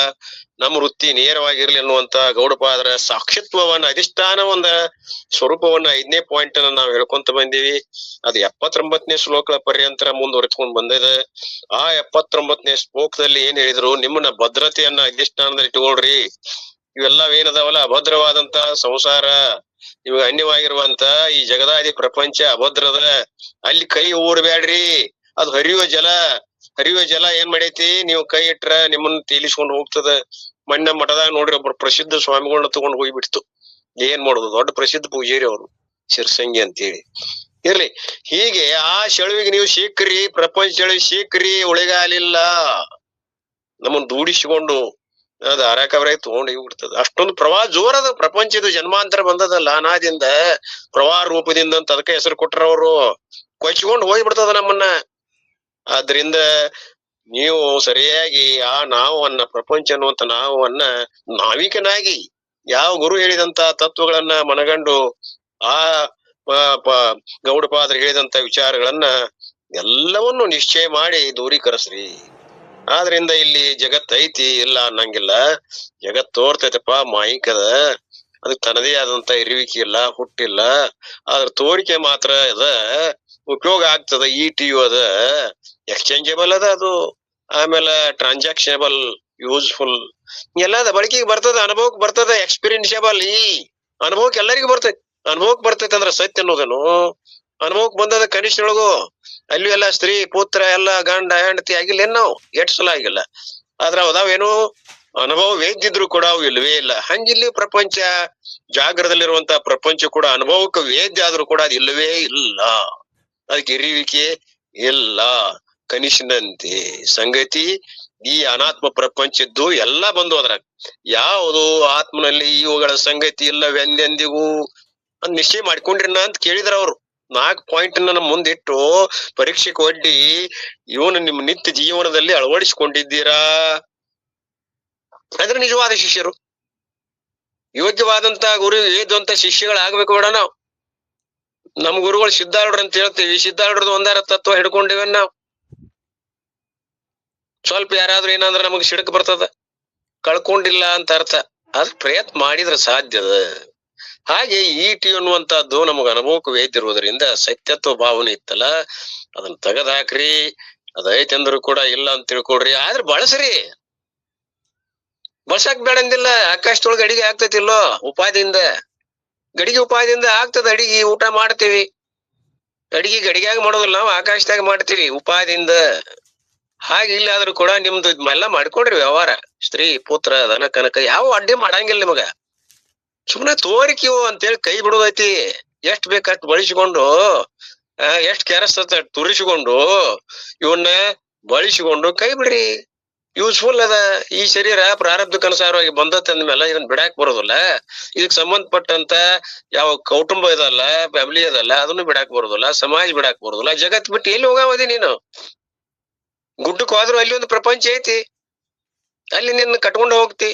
ನಮ್ಮ ವೃತ್ತಿ ನೇರವಾಗಿರ್ಲಿ ಅನ್ನುವಂತ ಗೌಡಪಾದರ ಸಾಕ್ಷಿತ್ವವನ್ನ ಅಧಿಷ್ಠಾನ ಒಂದ ಸ್ವರೂಪವನ್ನ 5ನೇ ಪಾಯಿಂಟ್ ಅನ್ನ ನಾವು ಹೇಳ್ಕೊಂತ ಬಂದೀವಿ ಅದು 79ನೇ ಶ್ಲೋಕದ ಪರ್ಯಂತರ ಮುಂದುವರೆಸ್ಕೊಂಡ್ ಬಂದಿದೆ ಆ 79ನೇ ಶ್ಲೋಕದಲ್ಲಿ ಏನ್ ಹೇಳಿದ್ರು ನಿಮ್ಮನ್ನ ಭದ್ರತೆಯನ್ನ ಅಧಿಷ್ಠಾನದಲ್ಲಿ ಇಟ್ಕೊಳ್ರಿ ಇವೆಲ್ಲವೇನದಾವಲ್ಲ ಅಭದ್ರವಾದಂತ ಸಂಸಾರ ಇವಾಗ ಅನ್ಯವಾಗಿರುವಂತ ಈ ಜಗದಾದಿ ಪ್ರಪಂಚ ಅಭದ್ರದ ಅಲ್ಲಿ ಕೈ ಊರ್ಬ್ಯಾಡ್ರಿ ಅದು ಹರಿಯುವ ಜಲ ಏನ್ ಮಾಡೈತಿ ನೀವು ಕೈ ಇಟ್ರ ನಿಮ್ಮನ್ನ ತೇಲಿಸ್ಕೊಂಡು ಹೋಗ್ತದ ಮಣ್ಣ ಮಠದಾಗ ನೋಡ್ರಿ ಒಬ್ರು ಪ್ರಸಿದ್ಧ ಸ್ವಾಮಿಗಳನ್ನ ತಗೊಂಡು ಹೋಗ್ಬಿಡ್ತು ಏನ್ ಮಾಡೋದು ದೊಡ್ಡ ಪ್ರಸಿದ್ಧ ಪೂಜಾರಿ ಅವರು ಶಿರ್ಸಂಗಿ ಅಂತೇಳಿ ಇರ್ಲಿ ಹೀಗೆ ಆ ಸೆಳವಿಗೆ ನೀವು ಸಿಕ್ಕ್ರಿ ಪ್ರಪಂಚ ಸೆಳವಿ ಸಿಕ್ಕ್ರಿ ಉಳಿಗಾಲಿಲ್ಲ ನಮ್ಮನ್ನ ದೂಡಿಸಿಕೊಂಡು ಅದ ಅರಕವರಾಗಿ ತಗೊಂಡು ಹೋಗ್ಬಿಡ್ತದ ಅಷ್ಟೊಂದು ಪ್ರವಾಹ ಜೋರದ ಪ್ರಪಂಚದ ಜನ್ಮಾಂತರ ಬಂದದಲ್ಲ ಅನಾದಿಂದ ಪ್ರವಾಹ ರೂಪದಿಂದ ಅಂತ ಅದಕ್ಕೆ ಹೆಸರು ಕೊಟ್ರ ಅವರು ಕೊಚ್ಕೊಂಡು ಹೋಗ್ಬಿಡ್ತದ ನಮ್ಮನ್ನ ಆದ್ರಿಂದ ನೀವು ಸರಿಯಾಗಿ ಆ ನಾವನ್ನ ಪ್ರಪಂಚ ಅನ್ನುವಂತ ನಾವನ್ನ ನಾವಿಕನಾಗಿ ಯಾವ ಗುರು ಹೇಳಿದಂತ ತತ್ವಗಳನ್ನ ಮನಗಂಡು ಆ ಗೌಡಪಾದರು ಹೇಳಿದಂತ ವಿಚಾರಗಳನ್ನ ಎಲ್ಲವನ್ನು ನಿಶ್ಚಯ ಮಾಡಿ ದೂರೀಕರಿಸ್ರಿ ಆದ್ರಿಂದ ಇಲ್ಲಿ ಜಗತ್ ಐತಿ ಇಲ್ಲ ಅನ್ನಂಗಿಲ್ಲ ಜಗತ್ ತೋರ್ತೈತಪ್ಪ ಮಾಯಿಕದ ಅದಕ್ಕೆ ತನ್ನದೇ ಆದಂತ ಇರುವಿಕೆ ಇಲ್ಲ ಹುಟ್ಟಿಲ್ಲ ಆದ್ರ ತೋರಿಕೆ ಮಾತ್ರ ಅದ ಉಪಯೋಗ ಆಗ್ತದ ETU ಅದ ಎಕ್ಸ್ಚೇಂಜಬಲ್ ಅದ ಅದು ಆಮೇಲೆ ಟ್ರಾನ್ಸಾಕ್ಷನಬಲ್ ಯೂಸ್ಫುಲ್ ಎಲ್ಲದ ಬಳಕೆಗೆ ಬರ್ತದ ಅನುಭವಕ್ಕೆ ಬರ್ತದ ಎಕ್ಸ್ಪೀರಿಯನ್ಸಬಲ್ ಈ ಅನುಭವಕ್ಕೆ ಎಲ್ಲರಿಗೂ ಬರ್ತೈತಿ ಅನುಭವಕ್ಕೆ ಬರ್ತೈತಿ ಅಂದ್ರ ಸತ್ಯ ಅನ್ನೋದನು ಅನುಭವಕ್ಕೆ ಬಂದದ ಕನಿಷ್ಠೊಳಗು ಅಲ್ಲಿ ಎಲ್ಲ ಸ್ತ್ರೀ ಪುತ್ರ ಎಲ್ಲ ಗಂಡ ಹೆಂಡತಿ ಆಗಿಲ್ಲ ಏನ್ ನಾವು ಎಷ್ಟ್ ಸಲ ಆಗಿಲ್ಲ ಆದ್ರ ಅದಾವೇನು ಅನುಭವ ವೇದ್ದಿದ್ರು ಕೂಡ ಅವು ಇಲ್ವೇ ಇಲ್ಲ ಹಂಗಿಲ್ಲಿ ಪ್ರಪಂಚ ಜಾಗ್ರದಲ್ಲಿರುವಂತ ಪ್ರಪಂಚ ಕೂಡ ಅನುಭವಕ್ಕೆ ವೇದ್ಯ ಆದ್ರೂ ಕೂಡ ಅದು ಇಲ್ಲವೇ ಇಲ್ಲ ಅದಕ್ಕೆ ಇರುವಿಕೆ ಇಲ್ಲ ಕನಿಷ್ಠನಂತೆ ಸಂಗತಿ ಈ ಅನಾತ್ಮ ಪ್ರಪಂಚದ್ದು ಎಲ್ಲ ಬಂದು ಅದ್ರಾಗ ಯಾವುದು ಆತ್ಮನಲ್ಲಿ ಇವುಗಳ ಸಂಗತಿ ಇಲ್ಲವೆಂದೆಂದಿಗೂ ಅಂತ ನಿಶ್ಚಯ ಮಾಡ್ಕೊಂಡ್ರಿನ ಅಂತ ಕೇಳಿದ್ರ ಅವ್ರು 4 ಪಾಯಿಂಟ್ ನನ್ನ ಮುಂದಿಟ್ಟು ಪರೀಕ್ಷೆಗೆ ಒಡ್ಡಿ ಇವನು ನಿಮ್ಮ ನಿತ್ಯ ಜೀವನದಲ್ಲಿ ಅಳವಡಿಸಿಕೊಂಡಿದ್ದೀರಾ ಅಂದ್ರೆ ನಿಜವಾದ ಶಿಷ್ಯರು ಯೋಗ್ಯವಾದಂತ ಗುರು ಏದಂತ ಶಿಷ್ಯಗಳಾಗ್ಬೇಕು ಬೇಡ ನಾವು ನಮ್ ಗುರುಗಳು ಸಿದ್ಧಾರೂಢರು ಅಂತ ಹೇಳ್ತೀವಿ ಸಿದ್ಧಾರೂಢರದು ಒಂದಾರ ತತ್ವ ಹಿಡ್ಕೊಂಡಿವ ನಾವು ಸ್ವಲ್ಪ ಯಾರಾದ್ರೂ ಏನಾದ್ರ ನಮಗ್ ಸಿಡಕ್ ಬರ್ತದ ಕಳ್ಕೊಂಡಿಲ್ಲ ಅಂತ ಅರ್ಥ ಅದ್ ಪ್ರಯತ್ನ ಮಾಡಿದ್ರೆ ಸಾಧ್ಯದ ಹಾಗೆ ETU ಅನ್ನುವಂತಹದ್ದು ನಮಗ ಅನುಭವಕ್ಕೆ ವೇದ್ದಿರುವುದರಿಂದ ಸತ್ಯತ್ವ ಭಾವನೆ ಇತ್ತಲ್ಲ ಅದನ್ನ ತೆಗದ್ ಹಾಕ್ರಿ ಅದೈತೆ ಅಂದ್ರು ಕೂಡ ಇಲ್ಲ ಅಂತ ತಿಳ್ಕೊಡ್ರಿ ಆದ್ರೆ ಬಳಸ್ರಿ ಬಳಸಕ್ ಬೇಡಂದಿಲ್ಲ ಆಕಾಶದೊಳಗೆ ಅಡಿಗೆ ಆಗ್ತೈತಿಲ್ಲೋ ಉಪಾಧಿಯಿಂದ ಗಡಿಗೆ ಉಪಾಯದಿಂದ ಆಗ್ತದ ಅಡಿಗೆ, ಊಟ ಮಾಡ್ತೀವಿ. ಅಡಿಗೆ ಗಡಿಗ್ಯಾಗ ಮಾಡೋದಿಲ್ಲ, ನಾವು ಆಕಾಶದಾಗ ಮಾಡ್ತೀವಿ ಉಪಾಯದಿಂದ. ಹಾಗೆ ಇಲ್ಲಾದ್ರೂ ಕೂಡ ನಿಮ್ದು ಎಲ್ಲ ಮಾಡ್ಕೊಡ್ರಿ ವ್ಯವಹಾರ. ಸ್ತ್ರೀ ಪುತ್ರ ದನ ಕನಕ ಯಾವ ಅಡ್ಡಿ ಮಾಡಂಗಿಲ್ಲ ನಿಮಗ. ಸುಮ್ನೆ ತೋರಿಕಿವು ಅಂತೇಳಿ ಕೈ ಬಿಡೋದೈತಿ. ಎಷ್ಟ್ ಬೇಕಷ್ಟ್ ಬಳಸಿಕೊಂಡು, ಎಷ್ಟ್ ಕೆರಸ ತುರಿಸಿಕೊಂಡು ಇವನ್ನ ಬಳಸಿಕೊಂಡು ಕೈ ಬಿಡ್ರಿ. ಯೂಸ್ಫುಲ್ ಅದ. ಈ ಶರೀರ ಪ್ರಾರಬ್ಧಕ್ಕನುಸಾರವಾಗಿ ಬಂದತ್ತೆ ಅಂದ್ಮೇಲೆ ಇದನ್ನ ಬಿಡಾಕ್ ಬರೋದಿಲ್ಲ. ಇದಕ್ ಸಂಬಂಧಪಟ್ಟಂತ ಯಾವ ಕೌಟುಂಬ ಇದಲ್ಲ, ಫ್ಯಾಮಿಲಿ ಇದಲ್ಲ, ಅದನ್ನು ಬಿಡಾಕ್ ಬರೋದಿಲ್ಲ, ಸಮಾಜ ಬಿಡಾಕ್ ಬರೋದಿಲ್ಲ. ಜಗತ್ ಬಿಟ್ಟು ಎಲ್ಲಿ ಹೋಗಾವದಿ ನೀನು? ಗುಡ್ಡಕ್ ಹೋದ್ರು ಅಲ್ಲಿ ಒಂದು ಪ್ರಪಂಚ ಐತಿ, ಅಲ್ಲಿ ನಿನ್ನ ಕಟ್ಕೊಂಡು ಹೋಗ್ತಿ.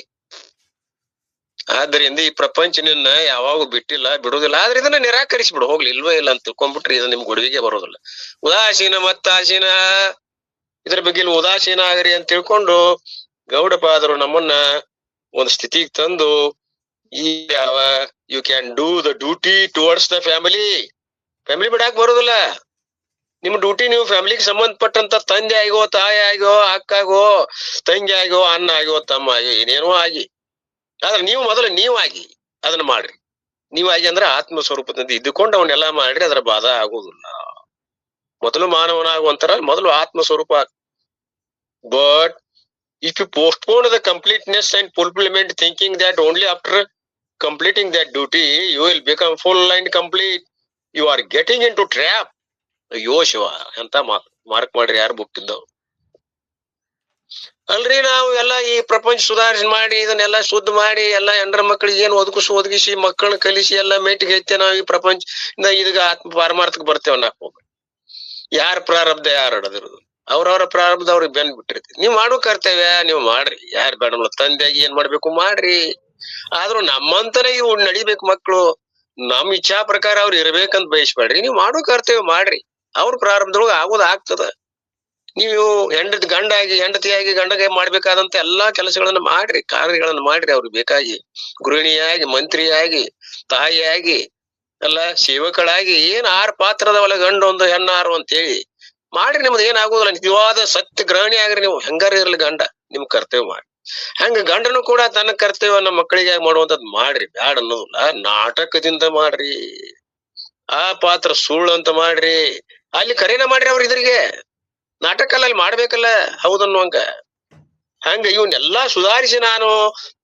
ಆದ್ದರಿಂದ ಈ ಪ್ರಪಂಚ ನಿನ್ನ ಯಾವಾಗ ಬಿಟ್ಟಿಲ್ಲ, ಬಿಡುದಿಲ್ಲ. ಆದ್ರೆ ಇದನ್ನ ನಿರಾಕರಿಸ್ಬಿಡು, ಹೋಗ್ಲಿ, ಇಲ್ವೇ ಇಲ್ಲ ಅಂತ ತಿಳ್ಕೊಂಡ್ಬಿಟ್ರಿ ಇದು ನಿಮ್ ಗುಡುವಿಗೆ ಬರೋದಿಲ್ಲ. ಉದಾಸೀನ ಮತ್ತಾಸೀನ, ಇದ್ರ ಬಗ್ಗೆ ಉದಾಸೀನ ಆಗರಿ ಅಂತ ತಿಳ್ಕೊಂಡು ಗೌಡಪಾದರು ನಮ್ಮನ್ನ ಒಂದ್ ಸ್ಥಿತಿಗೆ ತಂದು ಈ ಯಾವ you can do the duty towards the family. Family ಬಿಡಾಕ್ ಬರೋದಿಲ್ಲ. ನಿಮ್ ಡ್ಯೂಟಿ ನೀವು ಫ್ಯಾಮಿಲಿಗೆ ಸಂಬಂಧಪಟ್ಟಂತ ತಂದೆ ಆಗೋ, ತಾಯಿ ಆಗೋ, ಅಕ್ಕಾಗೋ, ತಂಗಿ ಆಗೋ, ಅಣ್ಣ ಆಗೋ, ತಮ್ಮ ಆಗೋ, ಏನೇನೋ ಆಗಿ, ಆದ್ರೆ ನೀವು ಮೊದಲು ನೀವಾಗಿ ಅದನ್ನ ಮಾಡ್ರಿ. ನೀವಾಗಿ ಅಂದ್ರೆ ಆತ್ಮ ಸ್ವರೂಪದಿಂದ ಇದ್ದುಕೊಂಡು ಅವನ್ನೆಲ್ಲಾ ಮಾಡ್ರಿ, ಅದರ ಬಾಧ ಆಗುದಿಲ್ಲ. ಮೊದಲು ಮಾನವನಾಗುವಂತರ ಮೊದಲು ಆತ್ಮ ಸ್ವರೂಪ. But if you postpone the completeness and fulfillment, thinking that only after completing that duty you will become full and complete, you are getting into trap. ಅಯ್ಯೋ ಶಿವ, ಎಂತ ಮಾರ್ಕ್ ಮಾಡ್ರಿ ಯಾರು ಬುಕ್ ಇದ್ದವ್ ಅಲ್ರಿ. ನಾವು ಎಲ್ಲ ಈ ಪ್ರಪಂಚ ಸುಧಾರಣೆ ಮಾಡಿ ಇದನ್ನೆಲ್ಲ ಶುದ್ಧ ಮಾಡಿ ಎಲ್ಲ ಹೆಂಡ್ರ ಮಕ್ಕಳಿಗೆ ಏನ್ ಒದಗಿಸಿ ಮಕ್ಕಳನ್ನ ಕಲಿಸಿ ಎಲ್ಲ ಮೇಟಿಗೆ ಐತೆ. ನಾವ್ ಈ ಪ್ರಪಂಚ ಇದೀಗ ಆತ್ಮ ಪಾರಮಾರ್ಥಕ್ಕೆ ಬರ್ತೇವ ನಾಕ್. ಯಾರ ಪ್ರಾರಬ್ಧ ಯಾರು ಹಡದಿರೋದು? ಅವ್ರವ್ರ ಪ್ರಾರಬ್ಧ ಅವ್ರಿಗೆ ಬೆನ್ ಬಿಟ್ಟಿರ್ತೀವಿ. ನೀವ್ ಮಾಡೋ ಕರ್ತವ್ಯ ನೀವು ಮಾಡ್ರಿ, ಯಾರು ಬೇಡ. ತಂದೆಯಾಗಿ ಏನ್ ಮಾಡ್ಬೇಕು ಮಾಡ್ರಿ. ಆದ್ರೂ ನಮ್ಮಂತನೇ ಇವು ನಡಿಬೇಕು ಮಕ್ಕಳು. ನಮ್ ಇಚ್ಛಾ ಪ್ರಕಾರ ಅವ್ರು ಇರ್ಬೇಕಂತ ಬಯಸ್ಬೇಡ್ರಿ. ನೀವ್ ಮಾಡೋ ಕರ್ತವ್ಯ ಮಾಡ್ರಿ. ಅವ್ರ ಪ್ರಾರಬ್ಧದೊಳಗ ಆಗೋದ್ ಆಗ್ತದ. ನೀವು ಹೆಂಡತಿಯಾಗಿ ಗಂಡಗೆ ಮಾಡ್ಬೇಕಾದಂತ ಎಲ್ಲಾ ಕೆಲಸಗಳನ್ನ ಮಾಡ್ರಿ, ಕಾರ್ಯಗಳನ್ನ ಮಾಡ್ರಿ. ಅವ್ರಿಗೆ ಬೇಕಾಗಿ ಗೃಹಿಣಿಯಾಗಿ, ಮಂತ್ರಿಯಾಗಿ, ತಾಯಿಯಾಗಿ, ಎಲ್ಲ ಸೇವಕಳಾಗಿ, ಏನ್ 6 ಪಾತ್ರದವಲ್ಲ, ಗಂಡು ಒಂದು ಹೆಣ್ಣಾರು ಅಂತೇಳಿ ಮಾಡ್ರಿ. ನಿಮ್ದು ಏನಾಗುದಿಲ್ಲ. ನಿಜವಾದ ಸತ್ಯ ಗ್ರಹಣಿ ಆಗ್ರಿ. ನೀವು ಹೆಂಗಾರ ಇರ್ಲಿ, ಗಂಡ ನಿಮ್ ಕರ್ತವ್ಯ ಮಾಡ್ರಿ. ಹಂಗ ಗಂಡನು ಕೂಡ ತನ್ನ ಕರ್ತವ್ಯ ನಮ್ಮ ಮಕ್ಕಳಿಗೆ ಮಾಡುವಂತದ್ ಮಾಡ್ರಿ. ಬ್ಯಾಡ ಅನ್ನೋದಿಲ್ಲ, ನಾಟಕದಿಂದ ಮಾಡ್ರಿ. ಆ ಪಾತ್ರ ಸುಳ್ಳು ಅಂತ ಮಾಡ್ರಿ, ಅಲ್ಲಿ ಕರೆನ ಮಾಡ್ರಿ. ಅವ್ರ ಇದ್ರಿಗೆ ನಾಟಕ ಅಲ್ಲ, ಅಲ್ಲಿ ಮಾಡ್ಬೇಕಲ್ಲ, ಹೌದನ್ನುವಂಗ. ಹಂಗ ಇವನ್ನೆಲ್ಲಾ ಸುಧಾರಿಸಿ ನಾನು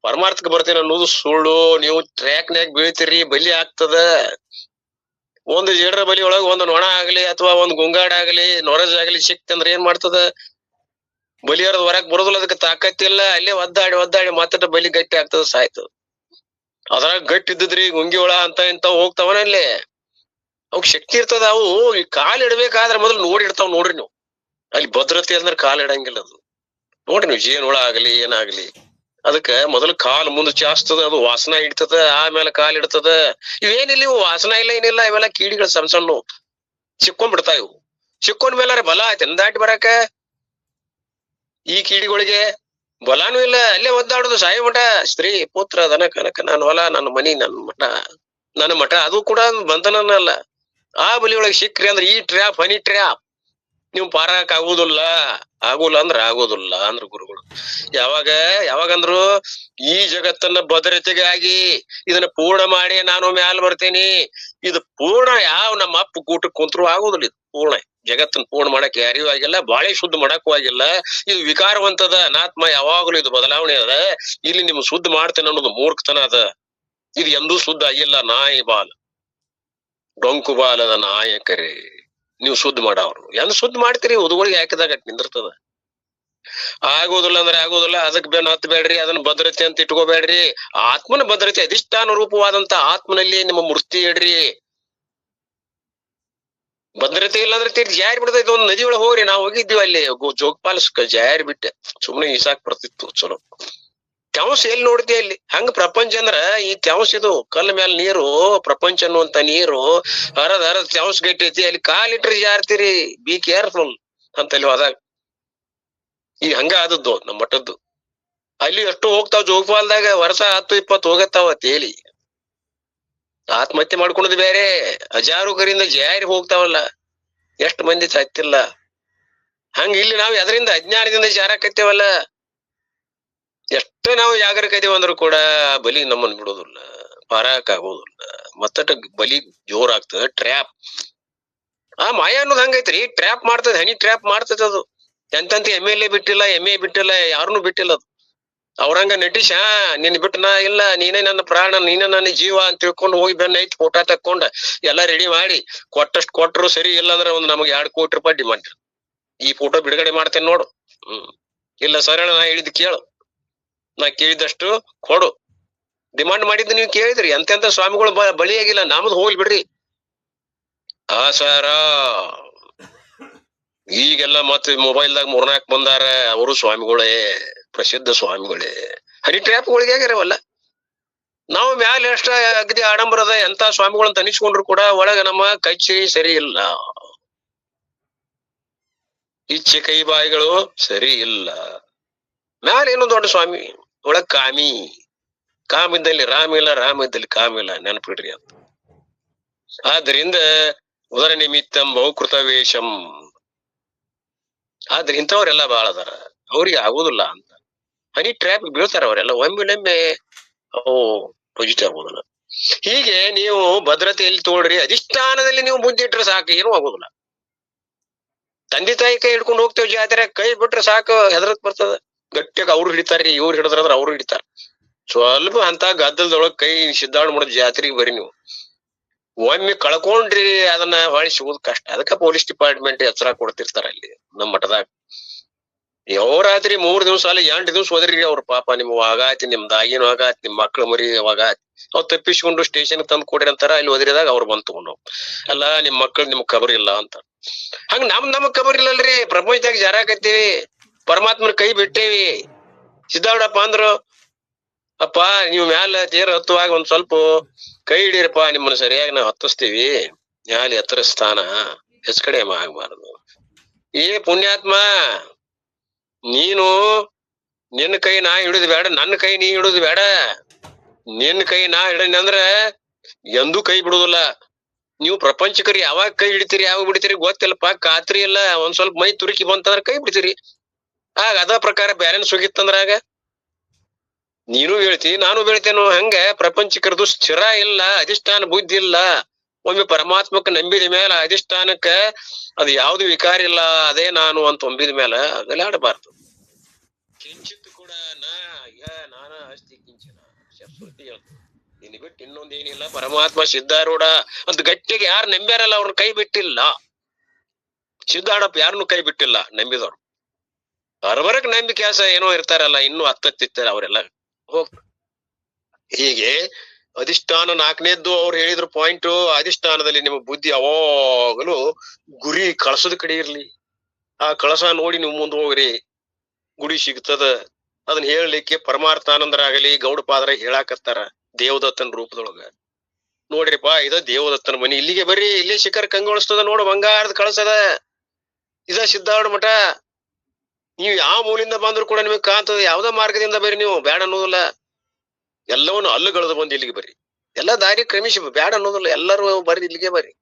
ಪರಮಾರ್ಥಕ್ಕೆ ಬರ್ತೇನೆ ಅನ್ನೋದು ಸುಳ್ಳು. ನೀವು ಟ್ರ್ಯಾಕ್ನ್ಯಾಗ ಬೀಳ್ತೀರಿ, ಬಲಿ ಆಗ್ತದ. ಒಂದು ಜೇಡ್ರ ಬಲಿ ಒಳಗ ಒಂದು ನೊಣ ಆಗ್ಲಿ ಅಥವಾ ಒಂದ್ ಗುಂಗಾಡ ಆಗ್ಲಿ, ನೊರಜ್ ಆಗ್ಲಿ ಸಿಕ್ತಂದ್ರ ಏನ್ ಮಾಡ್ತದ? ಬಲಿಯರದ ಹೊರಗ್ ಬರೋದಿಲ್ಲ, ಅದಕ್ಕೆ ತಾಕತ್ತಿಲ್ಲ. ಅಲ್ಲೇ ಒದ್ದಾಡಿ ಮತ್ತ ಬಲಿ ಗಟ್ಟಿ ಆಗ್ತದ, ಸಾಯ್ತದ. ಅದ್ರಾಗ ಗಟ್ಟಿ ಇದ್ದದ್ರಿ ಗುಂಗಿ ಒಳ ಅಂತ ಇಂತ ಹೋಗ್ತಾವನಲ್ಲಿ, ಅವಕ್ ಶಕ್ತಿ ಇರ್ತದ. ಅವು ಈ ಕಾಲ್ ಇಡ್ಬೇಕಾದ್ರೆ ಮೊದಲು ನೋಡಿರ್ತಾವ್ ನೋಡ್ರಿ ನೀವು. ಅಲ್ಲಿ ಭದ್ರತೆ ಅಂದ್ರೆ ಕಾಲ್ ಇಡಂಗಿಲ್ಲ ಅದು. ನೋಡ್ರಿ ನೀವು, ಜೇನ್ ಹುಳ ಆಗ್ಲಿ ಏನಾಗ್ಲಿ, ಅದಕ್ಕ ಮೊದಲು ಕಾಲ್ ಮುಂದೆ ಚಾಸ್ತದ, ಅದು ವಾಸನ ಇಡ್ತದ, ಆಮೇಲೆ ಕಾಲ್ ಇಡ್ತದ. ಇವೇನಿಲ್ಲ, ಇವು ವಾಸನ ಇಲ್ಲ, ಏನಿಲ್ಲ. ಇವೆಲ್ಲ ಕೀಡಿಗಳು ಸಣ್ಣ ಸಣ್ಣ ಸಿಕ್ಕೊಂಡ್ ಬಿಡ್ತಾವ. ಇವು ಸಿಕ್ಕೊಂಡ್ ಮೇಲೆ ಬಲ ಆಯ್ತು ಎಂದಾಟಿ ಬರಾಕ. ಈ ಕೀಡಿಗಳಿಗೆ ಬಲಾನು ಇಲ್ಲ, ಅಲ್ಲೇ ಒದ್ದಾಡುದು ಸಾಯಿ ಮಠ. ಸ್ತ್ರೀ ಪುತ್ರ ದನ ಕನಕ, ನನ್ನ ಹೊಲ, ನನ್ನ ಮನಿ, ನನ್ನ ಮಠ, ಅದು ಕೂಡ ಬಂಧನನ ಅಲ್ಲ. ಆ ಬಲಿಯೊಳಗೆ ಸಿಕ್ಕ್ರಿ ಅಂದ್ರೆ ಈ ಟ್ರ್ಯಾಪ್, ಹನಿ ಟ್ರ್ಯಾಪ್. ನೀವು ಪಾರಾಕ್ ಆಗುದಿಲ್ಲ ಅಂದ್ರ ಗುರುಗಳು. ಯಾವಾಗಂದ್ರು ಈ ಜಗತ್ತನ್ನ ಭದ್ರತೆಗಾಗಿ ಇದನ್ನ ಪೂರ್ಣ ಮಾಡಿ ನಾನು ಮ್ಯಾಲ ಬರ್ತೇನಿ. ಇದು ಪೂರ್ಣ ಯಾವ ನಮ್ಮ ಅಪ್ಪ ಕೂಟಕ್ಕೆ ಕುಂತ್ರು ಆಗುದಿಲ್ಲ. ಇದು ಪೂರ್ಣ ಜಗತ್ತನ್ನ ಪೂರ್ಣ ಮಾಡಕ್ ಯಾರಿಗೂ ಆಗಿಲ್ಲ, ಬಾಳೆ ಶುದ್ಧ ಮಾಡಕ್ಕೂ ಆಗಿಲ್ಲ. ಇದು ವಿಕಾರವಂತದ, ಅನಾತ್ಮ. ಯಾವಾಗ್ಲೂ ಇದು ಬದಲಾವಣೆ ಅದ. ಇಲ್ಲಿ ನಿಮ್ ಶುದ್ಧ ಮಾಡ್ತೇನೆ ಅನ್ನೋದು ಮೂರ್ಖತನ ಅದ. ಇದು ಎಂದೂ ಶುದ್ಧ ಆಗಿಲ್ಲ. ನಾಯಿ ಬಾಲ, ಡೊಂಕು ಬಾಲದ ನಾಯಕರೇ, ನೀವು ಶುದ್ಧ ಮಾಡವ್ರು ಎಂದ್ ಶುದ್ಧ ಮಾಡ್ತೀರಿ? ಉದುಗಳಿಗೆ ಹಾಕಿದಾಗ ನಿಂದಿರ್ತದ. ಆಗೋದಿಲ್ಲ ಅಂದ್ರೆ ಆಗೋದಿಲ್ಲ, ಅದಕ್ ಬೆನ್ ಹತ್ಬೇಡ್ರಿ. ಅದನ್ನ ಭದ್ರತೆ ಅಂತ ಇಟ್ಕೋಬೇಡ್ರಿ. ಆತ್ಮನ ಭದ್ರತೆ, ಅಧಿಷ್ಠಾನ ರೂಪವಾದಂತ ಆತ್ಮನಲ್ಲಿ ನಿಮ್ಮ ಮೂರ್ತಿ ಇಡ್ರಿ. ಭದ್ರತೆ ಇಲ್ಲಾಂದ್ರೆ ತೀರ್ ಜಾರಿ ಬಿಡ್ತೈತಿ. ಒಂದ್ ನದಿ ಒಳಗೆ ಹೋಗ್ರಿ, ನಾವು ಹೋಗಿದ್ವಿ, ಅಲ್ಲಿ ಜೋಗಪಾಲಸ್ಕ ಜಾರಿ ಬಿಟ್ಟೆ. ಸುಮ್ನೆ ಈಸಾಕ್ ಬರ್ತಿತ್ತು ಚಲೋ. ತ್ಯಾಂಸ ಎಲ್ಲಿ ನೋಡ್ತಿ ಅಲ್ಲಿ? ಹಂಗ ಪ್ರಪಂಚ ಅಂದ್ರ ಈ ತ್ಯಾಂಸ, ಇದು ಕಲ್ಲ ಮೇಲೆ ನೀರು, ಪ್ರಪಂಚ ಅನ್ನುವಂತ ನೀರು ಹರದ್ ತ್ಯಾಂಸ ಗಟ್ಟೈತಿ. ಅಲ್ಲಿ ಕಾಲಿಟ್ರಿ ಜಾರ್ತೀರಿ. ಬಿ ಕೇರ್ಫುಲ್ ಅಂತ ಅಲ್ಲಿ ಹೋದಾಗ. ಈಗ ಹಂಗ ಆದದ್ದು ನಮ್ಮ ಮಠದ್ದು. ಅಲ್ಲಿ ಎಷ್ಟು ಹೋಗ್ತಾವ ಜೋಗಪಾಲದಾಗ, ವರ್ಷ 10-20 ಹೋಗತ್ತಾವ ತೇಲಿ. ಆತ್ಮಹತ್ಯೆ ಮಾಡ್ಕೊಂಡದ್ ಬೇರೆ, ಅಜಾರುಕರಿಂದ ಜಾರಿ ಹೋಗ್ತಾವಲ್ಲ, ಎಷ್ಟ್ ಮಂದಿ ಹತ್ತಿಲ್ಲ. ಹಂಗ ಇಲ್ಲಿ ನಾವು ಎದರಿಂದ ಅಜ್ಞಾನದಿಂದ ಜಾರಕತ್ತೇವಲ್ಲ. ಎಷ್ಟು ನಾವು ಜಾಗರೂಕ ಇದೀವಿ ಅಂದ್ರು ಕೂಡ ಬಲಿ ನಮ್ಮನ್ ಬಿಡೋದಿಲ್ಲ, ಪಾರಾಕ್ ಆಗೋದಿಲ್ಲ. ಮತ್ತಟ ಬಲಿ ಜೋರ್ ಆಗ್ತದ. ಟ್ರ್ಯಾಪ್ ಆ ಮಾಯಾ ಅನ್ನೋದು ಹಂಗೈತ್ರಿ. ಟ್ರ್ಯಾಪ್ ಮಾಡ್ತದ, ಹನಿ ಟ್ರ್ಯಾಪ್ ಮಾಡ್ತದ ಅದು. ಎಂತಂತ MLA ಬಿಟ್ಟಿಲ್ಲ, MA ಬಿಟ್ಟಿಲ್ಲ, ಯಾರನ್ನು ಬಿಟ್ಟಿಲ್ಲ ಅದು. ಅವ್ರಂಗ ನಟಿಸ ನಿನ್ ಬಿಟ್ಟು ನಾ ಇಲ್ಲ, ನೀನೇ ನನ್ನ ಪ್ರಾಣ, ನೀನೇ ನನ್ನ ಜೀವ ಅಂತ ತಿಳ್ಕೊಂಡು ಹೋಗಿ ಬೆನ್ನ ಐತಿ ಫೋಟೋ ತಕ್ಕೊಂಡ ಎಲ್ಲಾ ರೆಡಿ ಮಾಡಿ ಕೊಟ್ಟಷ್ಟು ಕೊಟ್ಟರು ಸರಿ. ಇಲ್ಲ ಅಂದ್ರೆ ಒಂದು ನಮಗೆ 2 ಕೋಟಿ ರೂಪಾಯಿ ಡಿಮಾಂಡ್, ಈ ಫೋಟೋ ಬಿಡುಗಡೆ ಮಾಡ್ತೇನೆ ನೋಡು. ಇಲ್ಲ ಸರಳ, ನಾ ಹೇಳಿದ್ ಕೇಳು, ನಾ ಕೇಳಿದಷ್ಟು ಕೊಡು. ಡಿಮಾಂಡ್ ಮಾಡಿದ್ದು ನೀವು ಕೇಳಿದ್ರಿ. ಎಂತೆಂತ ಸ್ವಾಮಿಗಳು ಬಲಿಯಾಗಿಲ್ಲ, ನಮ್ದು ಹೋಗ್ಲಿ ಬಿಡ್ರಿ. ಆ ಸರ ಈಗೆಲ್ಲ ಮತ್ತೆ ಮೊಬೈಲ್ದಾಗ 3-4 ಬಂದಾರ, ಅವರು ಸ್ವಾಮಿಗಳೇ, ಪ್ರಸಿದ್ಧ ಸ್ವಾಮಿಗಳೇ. ಹನಿ ಟ್ರ್ಯಾಪ್ಗಳಿಗೆ ಆಗ್ಯಾರವಲ್ಲ. ನಾವು ಮ್ಯಾಲ ಎಷ್ಟ ಅಗದಿ ಆಡಂಬರದ ಎಂತ ಸ್ವಾಮಿಗಳನ್ನ ತನಿಸ್ಕೊಂಡ್ರು ಕೂಡ ಒಳಗ ನಮ್ಮ ಕಚ್ಚಿ ಸರಿ ಇಲ್ಲ, ಇಚ್ಛೆ ಕೈ ಬಾಯಿಗಳು ಸರಿ ಇಲ್ಲ. ಮ್ಯಾಲ ಏನೋ ದೊಡ್ಡ ಸ್ವಾಮಿ, ಒಳಗ್ ಕಾಮಿ. ಕಾಮ ಇದ್ದಲ್ಲಿ ರಾಮ ಇಲ್ಲ, ರಾಮ ಇದ್ದಲ್ಲಿ ಕಾಮ ಇಲ್ಲ, ನೆನಪಿಡ್ರಿ ಅಂತ. ಆದ್ರಿಂದ ಉದರ ನಿಮಿತ್ತಂ ಬಹುಕೃತ ವೇಷಂ. ಆದ್ರೆ ಇಂಥವ್ರೆಲ್ಲ ಬಾಳ ಅದಾರ, ಅವ್ರಿಗೆ ಆಗುದಿಲ್ಲ ಅಂತ. ಹನಿ ಟ್ರ್ಯಾಪ್ ಬೀಳ್ತಾರ ಅವರೆಲ್ಲ, ಒಮ್ಮೆ ಪೊಸಿಟಿವ್ ಆಗುದಿಲ್ಲ. ಹೀಗೆ ನೀವು ಭದ್ರತೆಯಲ್ಲಿ ತೋಡ್ರಿ, ಅಧಿಷ್ಠಾನದಲ್ಲಿ ನೀವು ಬುದ್ಧಿ ಇಟ್ರೆ ಸಾಕು, ಏನೂ ಆಗುದಿಲ್ಲ. ತಂದೆ ತಾಯಿ ಕೈ ಹಿಡ್ಕೊಂಡು ಹೋಗ್ತೇವೆ ಜಾತ್ರೆ, ಕೈ ಬಿಟ್ರೆ ಸಾಕು ಹೆದರಕ್ ಬರ್ತದ. ಗಟ್ಟಿಯಾಗ ಅವ್ರು ಹಿಡಿತಾರ್ರಿ, ಇವ್ರು ಹಿಡಿದ್ರಂದ್ರ ಅವ್ರು ಹಿಡಿತಾರ. ಸ್ವಲ್ಪ ಅಂತ ಗದ್ದಲದೊಳಗ್ ಕೈ ಸಿದ್ದಾಳು ಮಾಡಿದ ಜಾತ್ರೆಗೆ ಬರ್ರಿ ನೀವು. ಒಮ್ಮೆ ಕಳ್ಕೊಂಡ್ರಿ ಅದನ್ನ ಹೊಳಿ ಸಿಗೋದು ಕಷ್ಟ. ಅದಕ್ಕ ಪೊಲೀಸ್ ಡಿಪಾರ್ಟ್ಮೆಂಟ್ ಎಚ್ಚರ ಕೊಡ್ತಿರ್ತಾರ ಅಲ್ಲಿ ನಮ್ ಮಠದಾಗ. ಯಾವ ರಾತ್ರಿ 3 ದಿವಸ ಅಲ್ಲ 8 ದಿವಸ ಹೋದ್ರಿ ಅವ್ರ ಪಾಪ. ನಿಮ್ ಆಗಾತಿ, ನಿಮ್ದು ಆಗಿನ ಆಗಾತಿ, ನಿಮ್ ಮಕ್ಳು ಮರಿ ಆಗಾತಿ, ಅವ್ ತಪ್ಪಿಸ್ಕೊಂಡು ಸ್ಟೇಷನ್ ತಂದು ಕೊಡ್ರಿ ಅಂತಾರ. ಅಲ್ಲಿ ಒದರಿದಾಗ ಅವ್ರು ಬಂದ್ ತಗೊಂಡು ಅಲ್ಲ ನಿಮ್ ಮಕ್ಳು ನಿಮ್ ಖಬರ್ ಇಲ್ಲ ಅಂತ. ಹಂಗ ನಮಗ್ ಖಬರ್ ಇಲ್ಲಲ್ರಿ. ಪ್ರಪಂಚದಾಗ ಜರಾಕತ್ತೀವಿ, ಪರಮಾತ್ಮನ ಕೈ ಬಿಟ್ಟೇವಿ. ಸಿದ್ದಾಡಪ್ಪ ಅಂದ್ರು, ಅಪ್ಪ ನೀವು ಮ್ಯಾಲ ತೇರ್ ಹತ್ತುವಾಗ ಒಂದ್ ಸ್ವಲ್ಪ ಕೈ ಹಿಡೀರಪ್ಪ, ನಿಮ್ಮನ್ನ ಸರಿಯಾಗಿ ನಾವ್ ಹತ್ತಿಸ್ತೀವಿ. ಮ್ಯಾಲೆ ಎತ್ತರ ಸ್ಥಾನ ಹೆಚ್ಚ ಕಡೆ ಆಗ್ಬಾರ್ದು. ಏ ಪುಣ್ಯಾತ್ಮ, ನೀನು ನಿನ್ನ ಕೈ ನಾ ಹಿಡುದು ಬೇಡ, ನನ್ನ ಕೈ ನೀ ಹಿಡುದು ಬೇಡ. ನಿನ್ನ ಕೈ ನಾ ಹಿಡನಿ ಅಂದ್ರ ಎಂದೂ ಕೈ ಬಿಡುದಿಲ್ಲ. ನೀವು ಪ್ರಪಂಚಕರಿ ಯಾವಾಗ ಕೈ ಹಿಡಿತೀರಿ ಯಾವಾಗ ಬಿಡ್ತೀರಿ ಗೊತ್ತಿಲ್ಲಪ್ಪ, ಖಾತ್ರಿ ಇಲ್ಲ. ಒಂದ್ ಸ್ವಲ್ಪ ಮೈ ತುರುಕಿ ಬಂತಂದ್ರ ಕೈ ಬಿಡ್ತೀರಿ. ಆಗ ಅದ ಪ್ರಕಾರ ಬ್ಯಾಲೆನ್ಸ್ ಹೋಗಿತ್ತಂದ್ರಾಗ ನೀನು ಬೀಳ್ತಿ ನಾನು ಬೀಳ್ತೇನೋ. ಹಂಗ ಪ್ರಪಂಚಕರದು ಸ್ಥಿರ ಇಲ್ಲ, ಅಧಿಷ್ಠಾನ ಬುದ್ಧಿ ಇಲ್ಲ. ಒಮ್ಮೆ ಪರಮಾತ್ಮಕ್ ನಂಬಿದ ಮೇಲೆ ಅಧಿಷ್ಠಾನಕ್ಕ ಅದು ಯಾವ್ದು ವಿಕಾರ ಇಲ್ಲ, ಅದೇ ನಾನು ಅಂತ ಒಮ್ಮಿದ ಮೇಲೆ ಅಗಲಾಡಬಾರ್ದು. ಕಿಂಚಿತ್ ಕೂಡ ನಾನ ಅಸ್ತಿ ಕಿಂಚನ ಶಬ್ದ ಇನ್ ಬಿಟ್ಟು ಇನ್ನೊಂದೇನಿಲ್ಲ. ಪರಮಾತ್ಮ ಸಿದ್ಧಾರೂಢ ಅಂತ ಗಟ್ಟಿಗೆ ಯಾರು ನಂಬ್ಯಾರಲ್ಲ ಅವ್ರನ್ನ ಕೈ ಬಿಟ್ಟಿಲ್ಲ. ಸಿದ್ಧಾರೂಢಪ್ಪ ಯಾರನ್ನು ಕೈ ಬಿಟ್ಟಿಲ್ಲ, ನಂಬಿದವ್ರು. ಹೊರಬರಕ್ ನಂಬಿ ಕೆಲಸ ಏನೋ ಇರ್ತಾರಲ್ಲ, ಇನ್ನೂ ಹತ್ತಿರ್ತಾರೆ ಅವರೆಲ್ಲ ಹೋಗ್ತಾರೆ. ಹೀಗೆ ಅಧಿಷ್ಠಾನ 4ನೇದ್ದು ಅವ್ರು ಹೇಳಿದ್ರು ಪಾಯಿಂಟ್. ಅಧಿಷ್ಠಾನದಲ್ಲಿ ನಿಮ್ಮ ಬುದ್ಧಿ ಯಾವಾಗಲೂ ಗುರಿ ಕಳಸದ ಕಡೆ ಇರ್ಲಿ. ಆ ಕಳಸ ನೋಡಿ ನೀವು ಮುಂದೆ ಹೋಗ್ರಿ, ಗುಡಿ ಸಿಗ್ತದ. ಅದನ್ನ ಹೇಳಲಿಕ್ಕೆ ಪರಮಾರ್ಥಾನಂದರಾಗಲಿ ಗೌಡಪಾದರ ಹೇಳಾಕತ್ತಾರ ದೇವದತ್ತನ ರೂಪದೊಳಗ. ನೋಡ್ರಿಪಾ, ಇದ ದೇವದತ್ತನ ಮನಿ, ಇಲ್ಲಿಗೆ ಬರ್ರಿ, ಇಲ್ಲೇ ಶಿಖರ ಕಂಗೊಳಿಸ್ತದ ನೋಡು, ಬಂಗಾರದ ಕಳಸದ. ಇದ ಸಿದ್ಧಾರೂಢ ಮಠ. ನೀವು ಯಾವ ಮೂಲಿಂದ ಬಂದ್ರು ಕೂಡ ನಿಮಗ್ ಕಾಣ್ತದ. ಯಾವ್ದ ಮಾರ್ಗದಿಂದ ಬರ್ರಿ, ನೀವು ಬ್ಯಾಡ ಅನ್ನೋದಿಲ್ಲ. ಎಲ್ಲವನ್ನು ಅಲ್ಲುಗಳದು ಬಂದು ಇಲ್ಲಿಗೆ ಬರ್ರಿ. ಎಲ್ಲಾ ದಾರಿ ಕ್ರಮಿಸಿ ಬ್ಯಾಡ ಅನ್ನೋದಿಲ್ಲ, ಎಲ್ಲರೂ ಬರ್ರಿ, ಇಲ್ಲಿಗೆ ಬರ್ರಿ.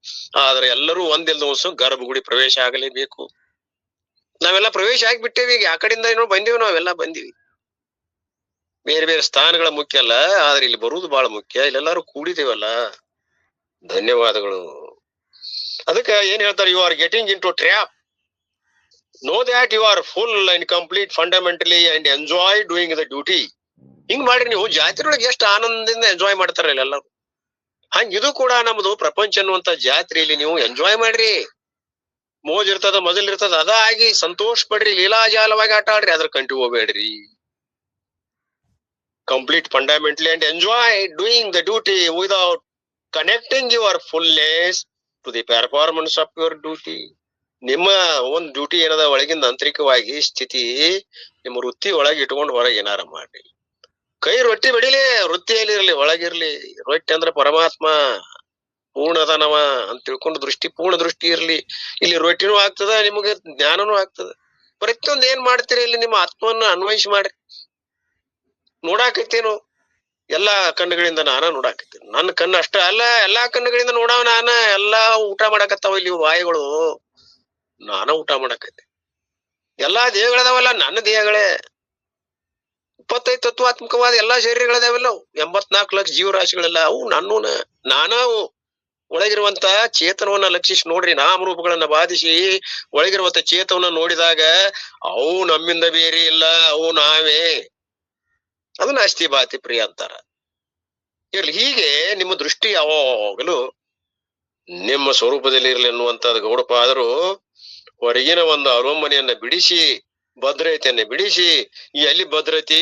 ಆದ್ರೆ ಎಲ್ಲರೂ ಒಂದಿಲ್ದ ಒಂದ್ಸು ಗರ್ಭಗುಡಿ ಪ್ರವೇಶ ಆಗಲೇಬೇಕು. ನಾವೆಲ್ಲ ಪ್ರವೇಶ ಆಗಿಬಿಟ್ಟೇವಿ. ಈಗ ಆ ಕಡೆಯಿಂದ ಏನೋ ಬಂದಿವಿ, ನಾವೆಲ್ಲ ಬಂದಿವಿ. ಬೇರೆ ಬೇರೆ ಸ್ಥಾನಗಳ ಮುಖ್ಯ ಅಲ್ಲ, ಆದ್ರೆ ಇಲ್ಲಿ ಬರುವುದು ಬಹಳ ಮುಖ್ಯ. ಇಲ್ಲೆಲ್ಲಾರು ಕೂಡಿದೇವಲ್ಲ. ಧನ್ಯವಾದಗಳು. ಅದಕ್ಕ ಏನ್ ಹೇಳ್ತಾರೆ, you are getting into trap. Know that you are full and complete fundamentally and enjoy doing the duty. ಹಿಂಗ್ ಮಾಡ್ರಿ ನೀವು. ಜಾತ್ರೆಯೊಳಗೆ ಎಷ್ಟು ಆನಂದದಿಂದ ಎಂಜಾಯ್ ಮಾಡ್ತಾರಲ್ಲ ಎಲ್ಲರೂ. ಹಂಗ ಇದು ಕೂಡ ನಮ್ದು ಪ್ರಪಂಚ ಅನ್ನುವಂತ ಜಾತ್ರೆಯಲ್ಲಿ ನೀವು ಎಂಜಾಯ್ ಮಾಡ್ರಿ. ಮೋಜ್ ಇರ್ತದ, ಮೊದಲ್ ಇರ್ತದ, ಅದ ಆಗಿ ಸಂತೋಷ ಪಡ್ರಿ, ಲೀಲಾಜಾಲವಾಗಿ ಆಟ ಆಡ್ರಿ. ಅದ್ರ ಕಂಟಿ ಹೋಗ್ಬೇಡ್ರಿ. Complete fundamentally and enjoy doing the duty without connecting your fullness to the performance of your duty. ನಿಮ್ಮ ಒಂದ್ ಡ್ಯೂಟಿ ಏನದ ಒಳಗಿಂದ ಆಂತರಿಕವಾಗಿ ಸ್ಥಿತಿ ನಿಮ್ಮ ವೃತ್ತಿ ಒಳಗೆ ಇಟ್ಕೊಂಡು ಹೊರಗೆ ಏನಾರ ಮಾಡ್ರಿ. ಕೈ ರೊಟ್ಟಿ ಬೆಳಿಲಿ, ವೃತ್ತಿಯಲ್ಲಿ ಇರ್ಲಿ, ಒಳಗಿರ್ಲಿ. ರೊಟ್ಟಿ ಅಂದ್ರೆ ಪರಮಾತ್ಮ ಪೂರ್ಣ ಅದಾನವ ಅಂತ ತಿಳ್ಕೊಂಡು ದೃಷ್ಟಿ, ಪೂರ್ಣ ದೃಷ್ಟಿ ಇರ್ಲಿ. ಇಲ್ಲಿ ರೊಟ್ಟಿನೂ ಆಗ್ತದ, ನಿಮಗೆ ಜ್ಞಾನನೂ ಆಗ್ತದ. ಪ್ರತಿಯೊಂದ್ ಏನ್ ಮಾಡ್ತೀರಿ ಇಲ್ಲಿ ನಿಮ್ಮ ಆತ್ಮವನ್ನ ಅನ್ವಯಿಸಿ ಮಾಡ್ರಿ. ನೋಡಾಕತ್ತೇನು ಎಲ್ಲಾ ಕಣ್ಣುಗಳಿಂದ ನಾನ ನೋಡಾಕತ್ತೇನೆ. ನನ್ನ ಕಣ್ಣು ಅಷ್ಟ ಅಲ್ಲ, ಎಲ್ಲಾ ಕಣ್ಣುಗಳಿಂದ ನೋಡಾವ ನಾನ. ಎಲ್ಲಾ ಊಟ ಮಾಡಾಕತ್ತಾವ ಇಲ್ಲಿ ವಾಯುಗಳು, ನಾನ ಊಟ ಮಾಡಾಕತ್ತೆ. ಎಲ್ಲಾ ದೇಹಗಳದಾವಲ್ಲ ನನ್ನ ದೇಹಗಳೇ. 25 ತತ್ವಾತ್ಮಕವಾದ ಎಲ್ಲಾ ಶರೀರಗಳದಾವೆಲ್ಲ 84 ಲಕ್ಷ ಜೀವರಾಶಿಗಳೆಲ್ಲ ಅವು ನಾನವು ಒಳಗಿರುವಂತ ಚೇತನವನ್ನ ಲಕ್ಷಿಸಿ ನೋಡ್ರಿ. ನಾಮರೂಪಗಳನ್ನ ಬಾಧಿಸಿ ಒಳಗಿರುವಂತ ಚೇತವನ್ನ ನೋಡಿದಾಗ ಅವು ನಮ್ಮಿಂದ ಬೇರೆ ಇಲ್ಲ, ಅವು ನಾವೇ. ಅದನ್ನ ಅಸ್ತಿ ಬಾತಿ ಪ್ರಿಯ ಅಂತಾರ. ಇರ್ಲಿ, ಹೀಗೆ ನಿಮ್ಮ ದೃಷ್ಟಿ ಯಾವಾಗಲೂ ನಿಮ್ಮ ಸ್ವರೂಪದಲ್ಲಿ ಇರಲಿ ಅನ್ನುವಂಥದ್ದು ಗೌಡಪ್ಪ. ಆದರೂ ಹೊರಗಿನ ಒಂದು ಅವಲಂಬನೆಯನ್ನ ಬಿಡಿಸಿ, ಭದ್ರತೆಯನ್ನ ಬಿಡಿಸಿ, ಎಲ್ಲಿ ಭದ್ರತೆ,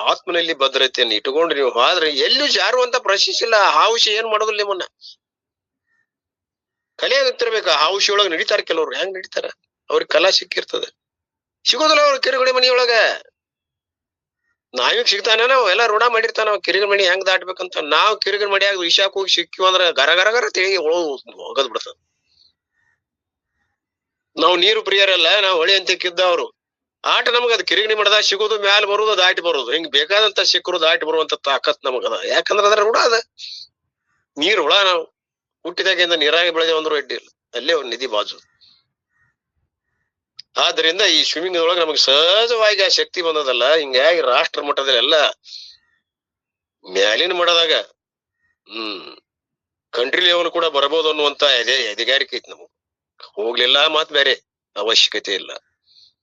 ಆತ್ಮನಲ್ಲಿ ಭದ್ರತೆಯನ್ನು ಇಟ್ಟುಕೊಂಡು ನೀವು ಆದ್ರೆ ಎಲ್ಲೂ ಜಾರುವಂತ ಪ್ರಶ್ನೆ ಇಲ್ಲ. ಹಾವುಷಿ ಏನ್ ಮಾಡೋದಿಲ್ಲ ನಿಮ್ಮನ್ನ. ಕಲೆ ಗೊತ್ತಿರ್ಬೇಕು. ಹಾವುಷಿ ಒಳಗ ನಡೀತಾರ ಕೆಲವ್ರು. ಹೆಂಗ್ ನಡೀತಾರ? ಅವ್ರಿಗೆ ಕಲಾ ಸಿಕ್ಕಿರ್ತದೆ. ಸಿಗೋದಿಲ್ಲ ಅವ್ರ ಕಿರುಗಡೆ ಮನಿಯೊಳಗ. ನಾವೀಗ ಸಿಗ್ತಾನೆ, ನಾವು ಎಲ್ಲ ರೂಢ ಮಾಡಿರ್ತಾನ. ನಾವು ಕಿರಿಗರ ಮಣಿ ಹೆಂಗ್ ದಾಟ್ಬೇಕಂತ. ನಾವು ಕಿರಿಗರ ಮಣಿಯಾಗ ವಿಷಾಕ್ ಹೋಗಿ ಸಿಕ್ಕಿವ ಅಂದ್ರ ಗರ ಗರ ಗರ ತಿಳಿ ಹೋಗದ್ ಬಿಡ್ತದ. ನಾವು ನೀರು ಪ್ರಿಯರಲ್ಲ, ನಾವು ಹೊಳಿ ಅಂತಕ್ಕಿದ್ದವ್ರು. ಆಟ ನಮಗ ಅದ್ ಕಿರಿಗಣಿ ಮಾಡದಾಗ ಸಿಗೋದು, ಮ್ಯಾಲ ಬರುದು, ದಾಟಿ ಬರುದು. ಹಿಂಗ್ ಬೇಕಾದಂತ ಸಿಕ್ಕರು ದಾಟಿ ಬರುವಂತ ತಾಕತ್ ನಮಗದ. ಯಾಕಂದ್ರ ಅದ್ರ ರೂಢ ಅದ. ನೀರ್ ಹುಳ. ನಾವು ಹುಟ್ಟಿದಾಗಿಂದ ನೀರಾಗಿ ಬೆಳೆದೇವ್ ಅಂದ್ರು ಅಡ್ಡಿ ಇಲ್ಲ. ಅಲ್ಲೇ ಒಂದ್ ನಿಧಿ ಬಾಜು. ಆದ್ರಿಂದ ಈ ಸ್ವಿಮ್ಮಿಂಗ್ ಒಳಗ ನಮಗ್ ಸಹಜವಾಗಿ ಆ ಶಕ್ತಿ ಬಂದದಲ್ಲ. ಹಿಂಗಾಗಿ ರಾಷ್ಟ್ರ ಮಟ್ಟದಲ್ಲಿ ಎಲ್ಲ ಮ್ಯಾಲಿನ ಮಟ್ಟದಾಗ ಕಂಟ್ರಿ ಲೆವೆಲ್ ಕೂಡ ಬರಬಹುದು ಅನ್ನುವಂತ ಎದೆಗಾರಿಕೆ ಐತಿ ನಮಗ್. ಹೋಗ್ಲಿಲ್ಲ ಮಾತ್ ಬೇರೆ, ಅವಶ್ಯಕತೆ ಇಲ್ಲ.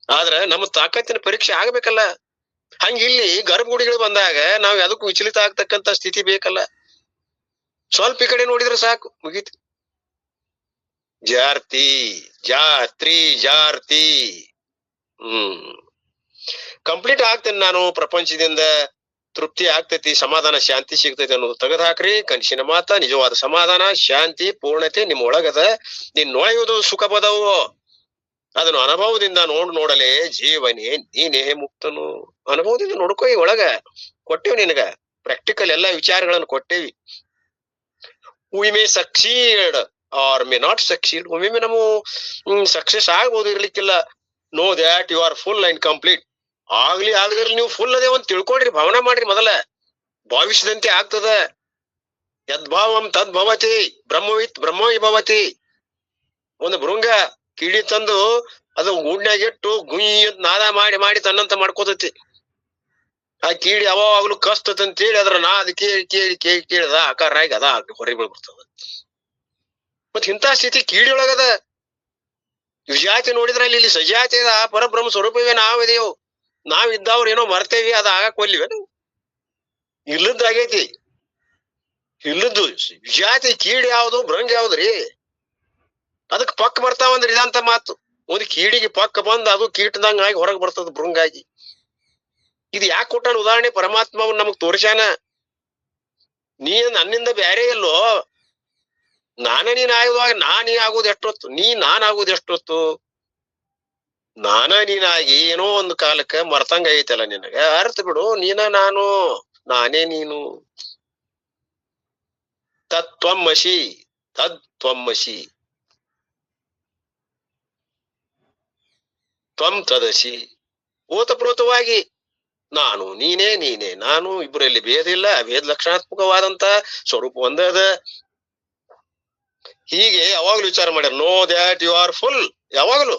ಆದ್ರ ನಮ್ಮ ತಾಕತ್ತಿನ ಪರೀಕ್ಷೆ ಆಗ್ಬೇಕಲ್ಲ. ಹಂಗ ಇಲ್ಲಿ ಗರ್ಭಗುಡಿಗಳು ಬಂದಾಗ ನಾವ್ ಅದಕ್ಕೂ ವಿಚಲಿತ ಆಗ್ತಕ್ಕಂತ ಸ್ಥಿತಿ ಬೇಕಲ್ಲ. ಸ್ವಲ್ಪ ಈ ಕಡೆ ನೋಡಿದ್ರೆ ಸಾಕು, ಮುಗೀತು. ಜಾರ್ತಿ ಜಾರ್ತಿ ಕಂಪ್ಲೀಟ್ ಆಗ್ತೇನೆ ನಾನು. ಪ್ರಪಂಚದಿಂದ ತೃಪ್ತಿ ಆಗ್ತೈತಿ, ಸಮಾಧಾನ ಶಾಂತಿ ಸಿಗ್ತೈತಿ ಅನ್ನೋದು ತೆಗೆದು ಹಾಕ್ರಿ. ಕನಸಿನ ಮಾತ. ನಿಜವಾದ ಸಮಾಧಾನ, ಶಾಂತಿ, ಪೂರ್ಣತೆ ನಿಮ್ಮ ಒಳಗದ. ನೀನ್ ನೋಯುವುದು ಸುಖ ಪದವು. ಅದನ್ನು ಅನುಭವದಿಂದ ನೋಡಲೇ ಜೀವನೇ ನೀನೇ ಮುಕ್ತನು. ಅನುಭವದಿಂದ ನೋಡ್ಕೋ. ಈ ಒಳಗ ಕೊಟ್ಟೇವಿ ನಿನಗ ಪ್ರಾಕ್ಟಿಕಲ್ ಎಲ್ಲಾ ವಿಚಾರಗಳನ್ನು ಕೊಟ್ಟೇವಿ. We may succeed or may not succeed. ಒಮ್ಮೆ ನಾವು ಸಕ್ಸೆಸ್ ಆಗ್ಬೋದು, ಇರ್ಲಿಕ್ಕಿಲ್ಲ. Know that you are full and complete. ಆಗ್ಲಿ ಆಗದಿರ್ಲಿ ನೀವು ಫುಲ್ ಅದೇ ಒಂದ್ ತಿಳ್ಕೊಡ್ರಿ, ಭಾವನಾ ಮಾಡ್ರಿ. ಮೊದಲ ಭಾವಿಸಿದಂತೆ ಆಗ್ತದ. ಯದ್ಭಾವಂ ತದ್ಭವತಿ, ಬ್ರಹ್ಮವಿ ಭವತಿ. ಒಂದು ಭೃಂಗ ಕಿಡಿ ತಂದು ಅದು ಗೂಡ್ನ್ಯಾಗ ಇಟ್ಟು ಗುಯ್ ನಾದ ಮಾಡಿ ತನ್ನಂತ ಮಾಡ್ಕೋತೈತಿ. ಆ ಕೀಡಿ ಯಾವಾಗ್ಲೂ ಕಸ್ತತಂತೇಳಿ ಅದ್ರ ನಾದ್ ಕೇಳಿದ ಆಕಾರ ಆಗಿ ಅದ ಹೊರಗೆ ಬರ್ತದ. ಮತ್ ಇಂಥ ಸ್ಥಿತಿ ಕೀಡಿಯೊಳಗದ. ವಿಜಾತಿ ನೋಡಿದ್ರ ಇಲ್ಲಿ ಸಜಾತಿ ಅದ. ಪರಬ್ರಹ್ಮ ಸ್ವರೂಪವೇ ನಾವಿದೆಯೋ. ನಾವಿದ್ದವ್ರು ಏನೋ ಮರ್ತೇವಿ, ಅದ ಆಗಕ್ ಒಲ್ಲಿವೆ. ಇಲ್ಲದ್ದಾಗೈತಿ. ಇಲ್ಲದ್ದು ವಿಜಾತಿ ಕೀಡಿ ಯಾವ್ದು, ಭೃಂಗ ಯಾವ್ದ್ರಿ? ಅದಕ್ ಪಕ್ಕ ಬರ್ತಾವಂದ್ರಿ ಇದಂತ ಮಾತು. ಒಂದು ಕೀಡಿಗೆ ಪಕ್ಕ ಬಂದ್ ಅದು ಕೀಟದಂಗ ಆಗಿ ಹೊರಗೆ ಬರ್ತದ, ಭೃಂಗಾಗಿ. ಇದು ಯಾಕೆ ಕೊಟ್ಟಾನ ಉದಾಹರಣೆ? ಪರಮಾತ್ಮ ನಮಗ್ ತೋರ್ಸ್ಯಾನ. ನೀ ನನ್ನಿಂದ ಬ್ಯಾರೆ ಇಲ್ಲೋ. ನೀನ್ ಆಗುವಾಗ ನೀ ಆಗೋದು ಎಷ್ಟೊತ್ತು, ನಾನ್ ಆಗೋದು ಎಷ್ಟೊತ್ತು? ನೀನಾಗಿ ಏನೋ ಒಂದು ಕಾಲಕ್ಕ ಮರ್ತಂಗ ಐತಲ್ಲ ನಿನಗ. ಅರ್ಥ ಬಿಡು. ನಾನು, ನಾನೇ ನೀನು. ತತ್ವಮಸಿ ತದ್ತ್ವಮಸಿ ತ್ವಂ ತದಸಿ. ಓತಪ್ರೋತವಾಗಿ ನಾನು ನೀನೇ ನಾನು. ಇಬ್ಬರಲ್ಲಿ ಭೇದ ಇಲ್ಲ. ಅಭೇದ ಲಕ್ಷಣಾತ್ಮಕವಾದಂತ ಸ್ವರೂಪ ಒಂದೇ ಅದ. ಹೀಗೆ ಯಾವಾಗ್ಲೂ ವಿಚಾರ ಮಾಡ್ಯಾರ. Know that you are full. ಯಾವಾಗ್ಲೂ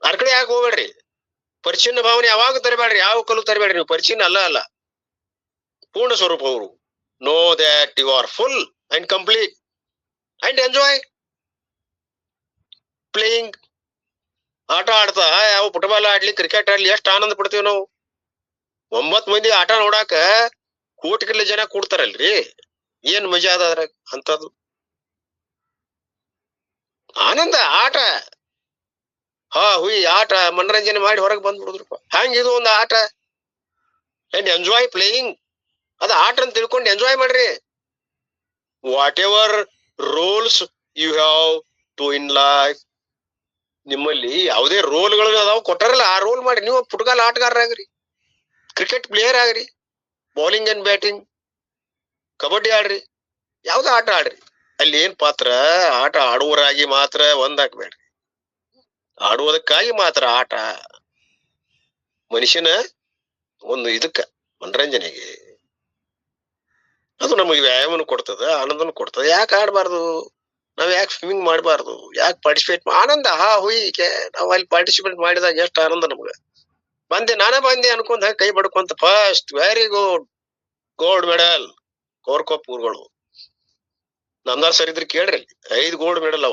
ಆ ಕಡೆ ಯಾಕೆ ಹೋಗ್ಬೇಡ್ರಿ. ಪರಿಚಿನ್ನ ಭಾವನೆ ಯಾವಾಗ ತರಬೇಡ್ರಿ. ಯಾವ ಕಲ್ಲು ತರಬೇಡ್ರಿ ನೀವು. ಪರಿಚಿನ್ನ ಅಲ್ಲ, ಪೂರ್ಣ ಸ್ವರೂಪ ಅವರು. Know that you are full and complete and enjoy playing. ಆಟ ಆಡ್ತಾ ಯಾವ ಫುಟ್ಬಾಲ್ ಆಡ್ಲಿ, ಕ್ರಿಕೆಟ್ ಆಡ್ಲಿ, ಎಷ್ಟು ಆನಂದ ಪಡ್ತೀವಿ ನಾವು. 9 ಮಂದಿ ಆಟ ನೋಡಾಕ ಕೋಟಿಗಟ್ಟಲೆ ಜನ ಕೂಡ್ತಾರಲ್ರಿ. ಏನ್ ಮಜಾ ಅದ ಅದ್ರಾಗ. ಅಂತದ್ದು ಆನಂದ. ಆಟ ಹುಯ್ ಆಟ ಮನರಂಜನೆ ಮಾಡಿ ಹೊರಗೆ ಬಂದ್ಬಿಡುದ್ರಪ್ಪ. ಹಂಗಿದು ಒಂದು ಆಟ. And enjoy playing. ಅದ ಆಟ ಅಂತ ತಿಳ್ಕೊಂಡು ಎಂಜಾಯ್ ಮಾಡ್ರಿ. Whatever roles you have to in life. ನಿಮ್ಮಲ್ಲಿ ಯಾವುದೇ ರೋಲ್ಗಳು ಅದಾವ ಕೊಟ್ಟಾರಲ್ಲ, ಆ ರೋಲ್ ಮಾಡಿ. ನೀವು ಫುಟ್ಬಾಲ್ ಆಟಗಾರರಾಗ್ರಿ, ಕ್ರಿಕೆಟ್ ಪ್ಲೇಯರ್ ಆಗ್ರಿ, ಬೌಲಿಂಗ್ ಅಂಡ್ ಬ್ಯಾಟಿಂಗ್, ಕಬಡ್ಡಿ ಆಡ್ರಿ, ಯಾವ್ದು ಆಟ ಆಡ್ರಿ. ಅಲ್ಲಿ ಏನ್ ಪಾತ್ರ? ಆಟ ಆಡುವರಾಗಿ ಮಾತ್ರ ಒಂದಾಕ್ಬೇಡ್ರಿ. ಆಡುವುದಕ್ಕಾಗಿ ಮಾತ್ರ ಆಟ. ಮನುಷ್ಯನ ಒಂದು ಇದಕ್ಕ ಮನರಂಜನೆಗೆ ಅದು ನಮಗೆ ವ್ಯಾಯಾಮನು ಕೊಡ್ತದ, ಆನಂದನು ಕೊಡ್ತದ. ಯಾಕೆ ಆಡ್ಬಾರ್ದು? ನಾವ್ ಯಾಕೆ ಸ್ವಿಮ್ಮಿಂಗ್ ಮಾಡ್ಬಾರ್ದು? ಯಾಕೆ ಪಾರ್ಟಿಸಿಪೇಟ್? ಆನಂದ ಹುಯಿಕೆ. ನಾವ್ ಅಲ್ಲಿ ಪಾರ್ಟಿಸಿಪೇಟ್ ಮಾಡಿದಾಗ ಎಷ್ಟು ಆನಂದ ನಮ್ಗ. ಬಂದೆ ಅನ್ಕೊಂಡ ಕೈ ಬಡ್ಕೊಂತ first very good gold medal ಕೋರ್ಕಪ್ ಊರುಗಳು ನಮ್ದಾರ್ ಸರ್ ಇದ್ರ ಕೇಳ್ರಿ 5 ಗೋಲ್ಡ್ ಮೆಡಲ್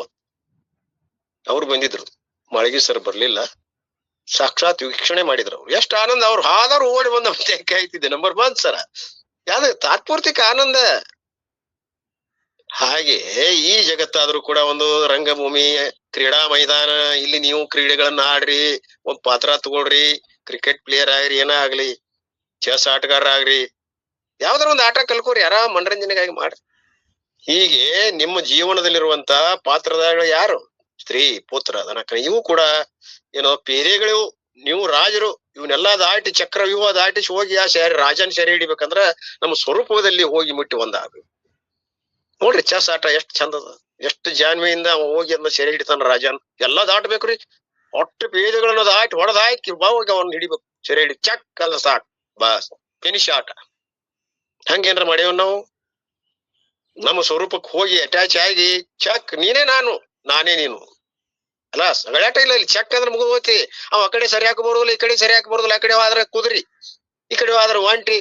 ಅವ್ರು ಬಂದಿದ್ರು. ಮಾಳಿಗೆ ಸರ್ ಬರ್ಲಿಲ್ಲ, ಸಾಕ್ಷಾತ್ ವೀಕ್ಷಣೆ ಮಾಡಿದ್ರು ಅವ್ರು. ಎಷ್ಟು ಆನಂದ, ಅವ್ರು ಹಾದಾರು ಓಡಿ ಬಂದ ಕಾಯ್ತಿದ್ದೆ ನಂಬರ್ 1 ಸರ. ಯಾವ್ದು ತಾತ್ಪೂರ್ತಿಕ ಆನಂದ. ಹಾಗೆ ಈ ಜಗತ್ತಾದ್ರೂ ಕೂಡ ಒಂದು ರಂಗಭೂಮಿ, ಕ್ರೀಡಾ ಮೈದಾನ. ಇಲ್ಲಿ ನೀವು ಕ್ರೀಡೆಗಳನ್ನ ಆಡ್ರಿ, ಒಂದ್ ಪಾತ್ರ ತಗೊಳ್ರಿ, ಕ್ರಿಕೆಟ್ ಪ್ಲೇಯರ್ ಆಗ್ರಿ, ಏನ ಆಗ್ಲಿ, ಚೆಸ್ ಆಟಗಾರ ಆಗ್ರಿ, ಯಾವ್ದಾರ ಒಂದು ಆಟ ಕಲ್ಕೋರಿ, ಆರಾಮ್ ಮನರಂಜನೆಗಾಗಿ ಮಾಡ್ರಿ. ಹೀಗೆ ನಿಮ್ಮ ಜೀವನದಲ್ಲಿರುವಂತ ಪಾತ್ರಧಾರಿಗಳು ಯಾರು? ಸ್ತ್ರೀ, ಪುತ್ರ, ದನಕ, ಇವು ಕೂಡ ಏನೋ ಪೇರೆಗಳು. ನೀವು ರಾಜರು, ಇವನ್ನೆಲ್ಲಾ ದಾಟಿ ಚಕ್ರ ವ್ಯೂಹ ದಾಟಿಸಿ ಹೋಗಿ ಆ ರಾಜನ್ ಸೆರೆ ಹಿಡಿಬೇಕಂದ್ರ ನಮ್ಮ ಸ್ವರೂಪದಲ್ಲಿ ಹೋಗಿ ಮುಟ್ಟಿ ಒಂದಾಗ್ಬೇಕು. ನೋಡ್ರಿ ಚೆಸ್ ಆಟ ಎಷ್ಟ್ ಚಂದ ಅದ, ಎಷ್ಟು ಜಾನ್ಮೆಯಿಂದ ಹೋಗಿ ಅದನ್ನ ಸೆರೆ ಹಿಡಿತಾನ ರಾಜನ್. ಎಲ್ಲಾ ದಾಟ್ಬೇಕ್ರಿ, ಒಟ್ಟು ಪೇಜಗಳನ್ನ ದಾಟಿ ಹೊಡೆದಾಕಿ ಹೋಗಿ ಅವನ್ನ ಹಿಡಿಬೇಕು, ಸೆರೆ ಹಿಡಿ ಚಕ್ ಅಲ್ಲ ಸಾಕ್, ಬಸ್ ಫಿನಿಶ್ ಆಟ. ಹಂಗೇನ್ರ ಮಾಡ್ಯವ್ ನಾವು? ನಮ್ಮ ಸ್ವರೂಪಕ್ಕೆ ಹೋಗಿ ಅಟ್ಯಾಚ್ ಆಗಿ ಚಕ್, ನೀನೇ ನಾನು, ನಾನೇ ನೀನು ಅಲ್ಲ, ಸಗಳಾಟ ಇಲ್ಲ ಇಲ್ಲಿ. ಚೆಕ್ ಅಂದ್ರೆ ಮುಗಿದು ಹೋಗ್ತಿ. ಅವ್ ಆ ಕಡೆ ಸರಿಯಾಕ ಬರೋದಿಲ್ಲ, ಈ ಕಡೆ ಸರಿಯಾಕ ಬರೋದಿಲ್ಲ. ಆ ಕಡೆ ಆದ್ರೆ ಕುದುರಿ, ಈ ಕಡೆ ಆದ್ರೆ ಒಂಟಿ.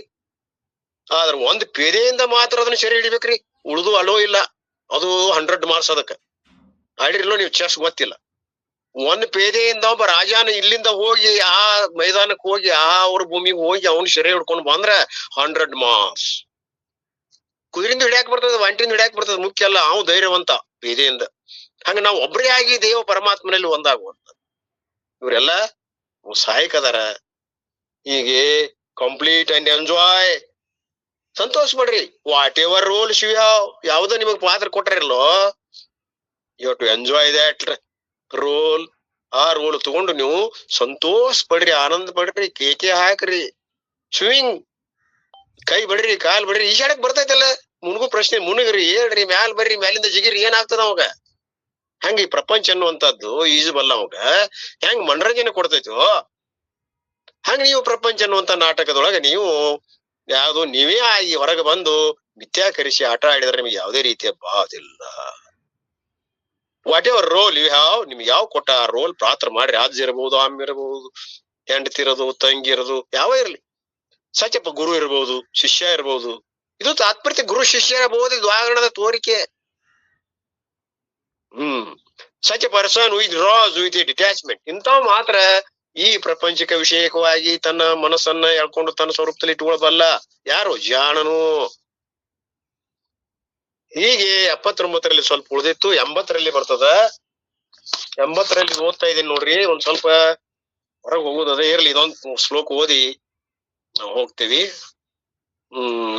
ಆದ್ರ ಒಂದ್ ಪೇದೆಯಿಂದ ಮಾತ್ರ ಅದನ್ನ ಸೆರೆ ಹಿಡಿಬೇಕ್ರಿ, ಉಳಿದು ಅಲೋ ಇಲ್ಲ. ಅದು 100 ಮಾರ್ಕ್ಸ್. ಅದಕ್ಕ ಆಡಿರ್ಲೋ ನೀವು ಚೆಸ್ ಗೊತ್ತಿಲ್ಲ. ಒಂದ್ ಪೇದೆಯಿಂದ ಒಬ್ಬ ರಾಜಾನ ಇಲ್ಲಿಂದ ಹೋಗಿ ಆ ಮೈದಾನಕ್ಕೆ ಹೋಗಿ ಆ ಅವ್ರ ಭೂಮಿಗೆ ಹೋಗಿ ಅವ್ನ ಸೆರೆ ಹಿಡ್ಕೊಂಡು ಬಂದ್ರ 100 ಮಾರ್ಕ್ಸ್. ಕುದುರಿಂದ ಹಿಡಿಯಾಕ್ ಬರ್ತದ, ಒಂಟಿಂದ ಹಿಡಿಯಾಕ್ ಬರ್ತದ, ಮುಖ್ಯ ಅಲ್ಲ. ಅವ್ ಧೈರ್ಯವಂತ ಪೇದೆಯಿಂದ. ಹಂಗ ನಾವು ಒಬ್ಬರೇ ಆಗಿ ದೇವ ಪರಮಾತ್ಮನಲ್ಲಿ ಒಂದಾಗುವಂತ ಇವರೆಲ್ಲ ಸಹಾಯಕ ಅದಾರ. ಹೀಗೆ ಕಂಪ್ಲೀಟ್ ಅಂಡ್ ಎಂಜಾಯ್, ಸಂತೋಷ ಪಡ್ರಿ. Whatever roles you have, ಯಾವ್ದೋ ನಿಮಗ್ ಪಾತ್ರ ಕೊಟ್ರಿಲ್ಲೋ, you to enjoy that role. ಆ ರೋಲ್ ತಗೊಂಡು ನೀವು ಸಂತೋಷ ಪಡ್ರಿ, ಆನಂದ ಪಡ್ರಿ, ಕೇಕೆ ಹಾಕ್ರಿ, ಸ್ವಿಂಗ್, ಕೈ ಬಿಡ್ರಿ, ಕಾಲ್ ಬಿಡ್ರಿ. ಈಶಾಡಕ್ ಬರ್ತೈತಲ್ಲ, ಮುನ್ಗು ಪ್ರಶ್ನೆ, ಮುನುಗ್ರಿ, ಹೇಳ್ರಿ, ಮ್ಯಾಲ್ ಬರ್ರಿ, ಮ್ಯಾಲಿಂದ ಜಿಗಿರಿ, ಏನಾಗ್ತದ ಅವಾಗ? ಹೆಂಗ ಈ ಪ್ರಪಂಚ ಅನ್ನುವಂಥದ್ದು ಈಜಬಲ್ಲ ಅವಾಗ ಹೆಂಗ್ ಮನರಂಜನೆ ಕೊಡ್ತೈತೋ ಹಂಗ ನೀವು ಪ್ರಪಂಚ ಅನ್ನುವಂತ ನಾಟಕದೊಳಗ ನೀವು ಯಾವ್ದು ನೀವೇ ಆಗಿ ಹೊರಗೆ ಬಂದು ಮಿಥ್ಯಾಕರಿಸಿ ಆಟ ಆಡಿದ್ರೆ ನಿಮ್ಗೆ ಯಾವುದೇ ರೀತಿಯ ಬಾಧಿಲ್ಲ. Whatever role you have, ನಿಮ್ಗೆ ಯಾವ ಕೊಟ್ಟ ಆ ರೋಲ್ ಪಾತ್ರ ಮಾಡಿ. ರಾಜ ಇರಬಹುದು, ಅಮ್ಮ ಇರಬಹುದು, ಹೆಂಡತಿ ಇರೋದು, ತಂಗಿ ಇರೋದು, ಯಾವ ಇರ್ಲಿ. ಸತ್ಯಪ್ಪ ಗುರು ಇರಬಹುದು, ಶಿಷ್ಯ ಇರಬಹುದು. ಇದು ತಾತ್ಪರ್ಯ ಗುರು ಶಿಷ್ಯರ ಬಹುದು, ಇದು ವಾಗಣದ ತೋರಿಕೆ. Such a person with draws with a detachment. ಇಂಥವ್ ಮಾತ್ರ ಈ ಪ್ರಪಂಚಿಕ ವಿಷಯಕವಾಗಿ ತನ್ನ ಮನಸ್ಸನ್ನ ಎಳ್ಕೊಂಡು ತನ್ನ ಸ್ವರೂಪದಲ್ಲಿ ಇಟ್ಕೊಳ್ಬಲ್ಲ. ಯಾರು? ಜಾಣನು. ಹೀಗೆ 79ರಲ್ಲಿ ಸ್ವಲ್ಪ ಉಳಿದಿತ್ತು, 80ರಲ್ಲಿ ಬರ್ತದ. 80ರಲ್ಲಿ ಓದ್ತಾ ಇದೀನಿ ನೋಡ್ರಿ. ಒಂದ್ ಸ್ವಲ್ಪ ಹೊರಗೆ ಹೋಗುದದ, ಇರ್ಲಿ ಇದೊಂದು ಶ್ಲೋಕ ಓದಿ ನಾವು ಹೋಗ್ತೇವಿ.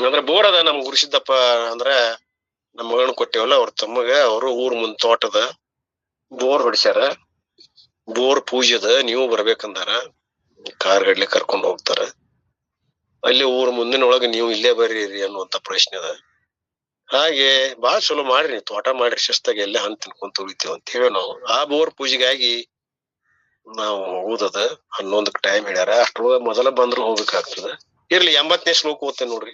ಅಂದ್ರೆ ಬೋರ್ ಅದ. ನಮ್ ಗುರುಸಿದ್ದಪ್ಪ ಅಂದ್ರ ನಮ್ಮ ಮಗನ ಕೊಟ್ಟೇವಲ್ಲ, ಅವ್ರ ತಮ್ಮಗ, ಅವರು ಊರ್ ಮುಂದ್ ತೋಟದ ಬೋರ್ ಹೊಡಿಸ್ಯಾರ. ಬೋರ್ ಪೂಜೆದ, ನೀವು ಬರ್ಬೇಕಂದಾರ. ಕಾರ್ ಗಡ್ಲೆ ಕರ್ಕೊಂಡ್ ಹೋಗ್ತಾರ. ಅಲ್ಲಿ ಊರ್ ಮುಂದಿನೊಳಗ ನೀವು ಇಲ್ಲೇ ಬರ್ರಿ ಅನ್ನುವಂತ ಪ್ರಶ್ನೆ ಅದ. ಹಾಗೆ ಬಾಳ ಚಲೋ ಮಾಡ್ರಿ, ನೀವು ತೋಟ ಮಾಡ್ರಿ, ಶಿಸ್ತಾಗ ಎಲ್ಲೇ ಹಂತ ತಿನ್ಕೊಂತ ಉಳಿತೇವ ಅಂತ ಹೇಳಿ ನಾವು ಆ ಬೋರ್ ಪೂಜೆಗಾಗಿ ನಾವು ಹೋಗುದದ. 11ಕ್ಕೆ ಟೈಮ್ ಹೇಳ್ಯಾರ, ಅಷ್ಟ್ರೊಳಗ ಮೊದಲ ಬಂದ್ರು ಹೋಗ್ಬೇಕಾಗ್ತದ. ಇರ್ಲಿ 80ನೇ ಶ್ಲೋಕ ಓದ್ತೇನೆ ನೋಡ್ರಿ.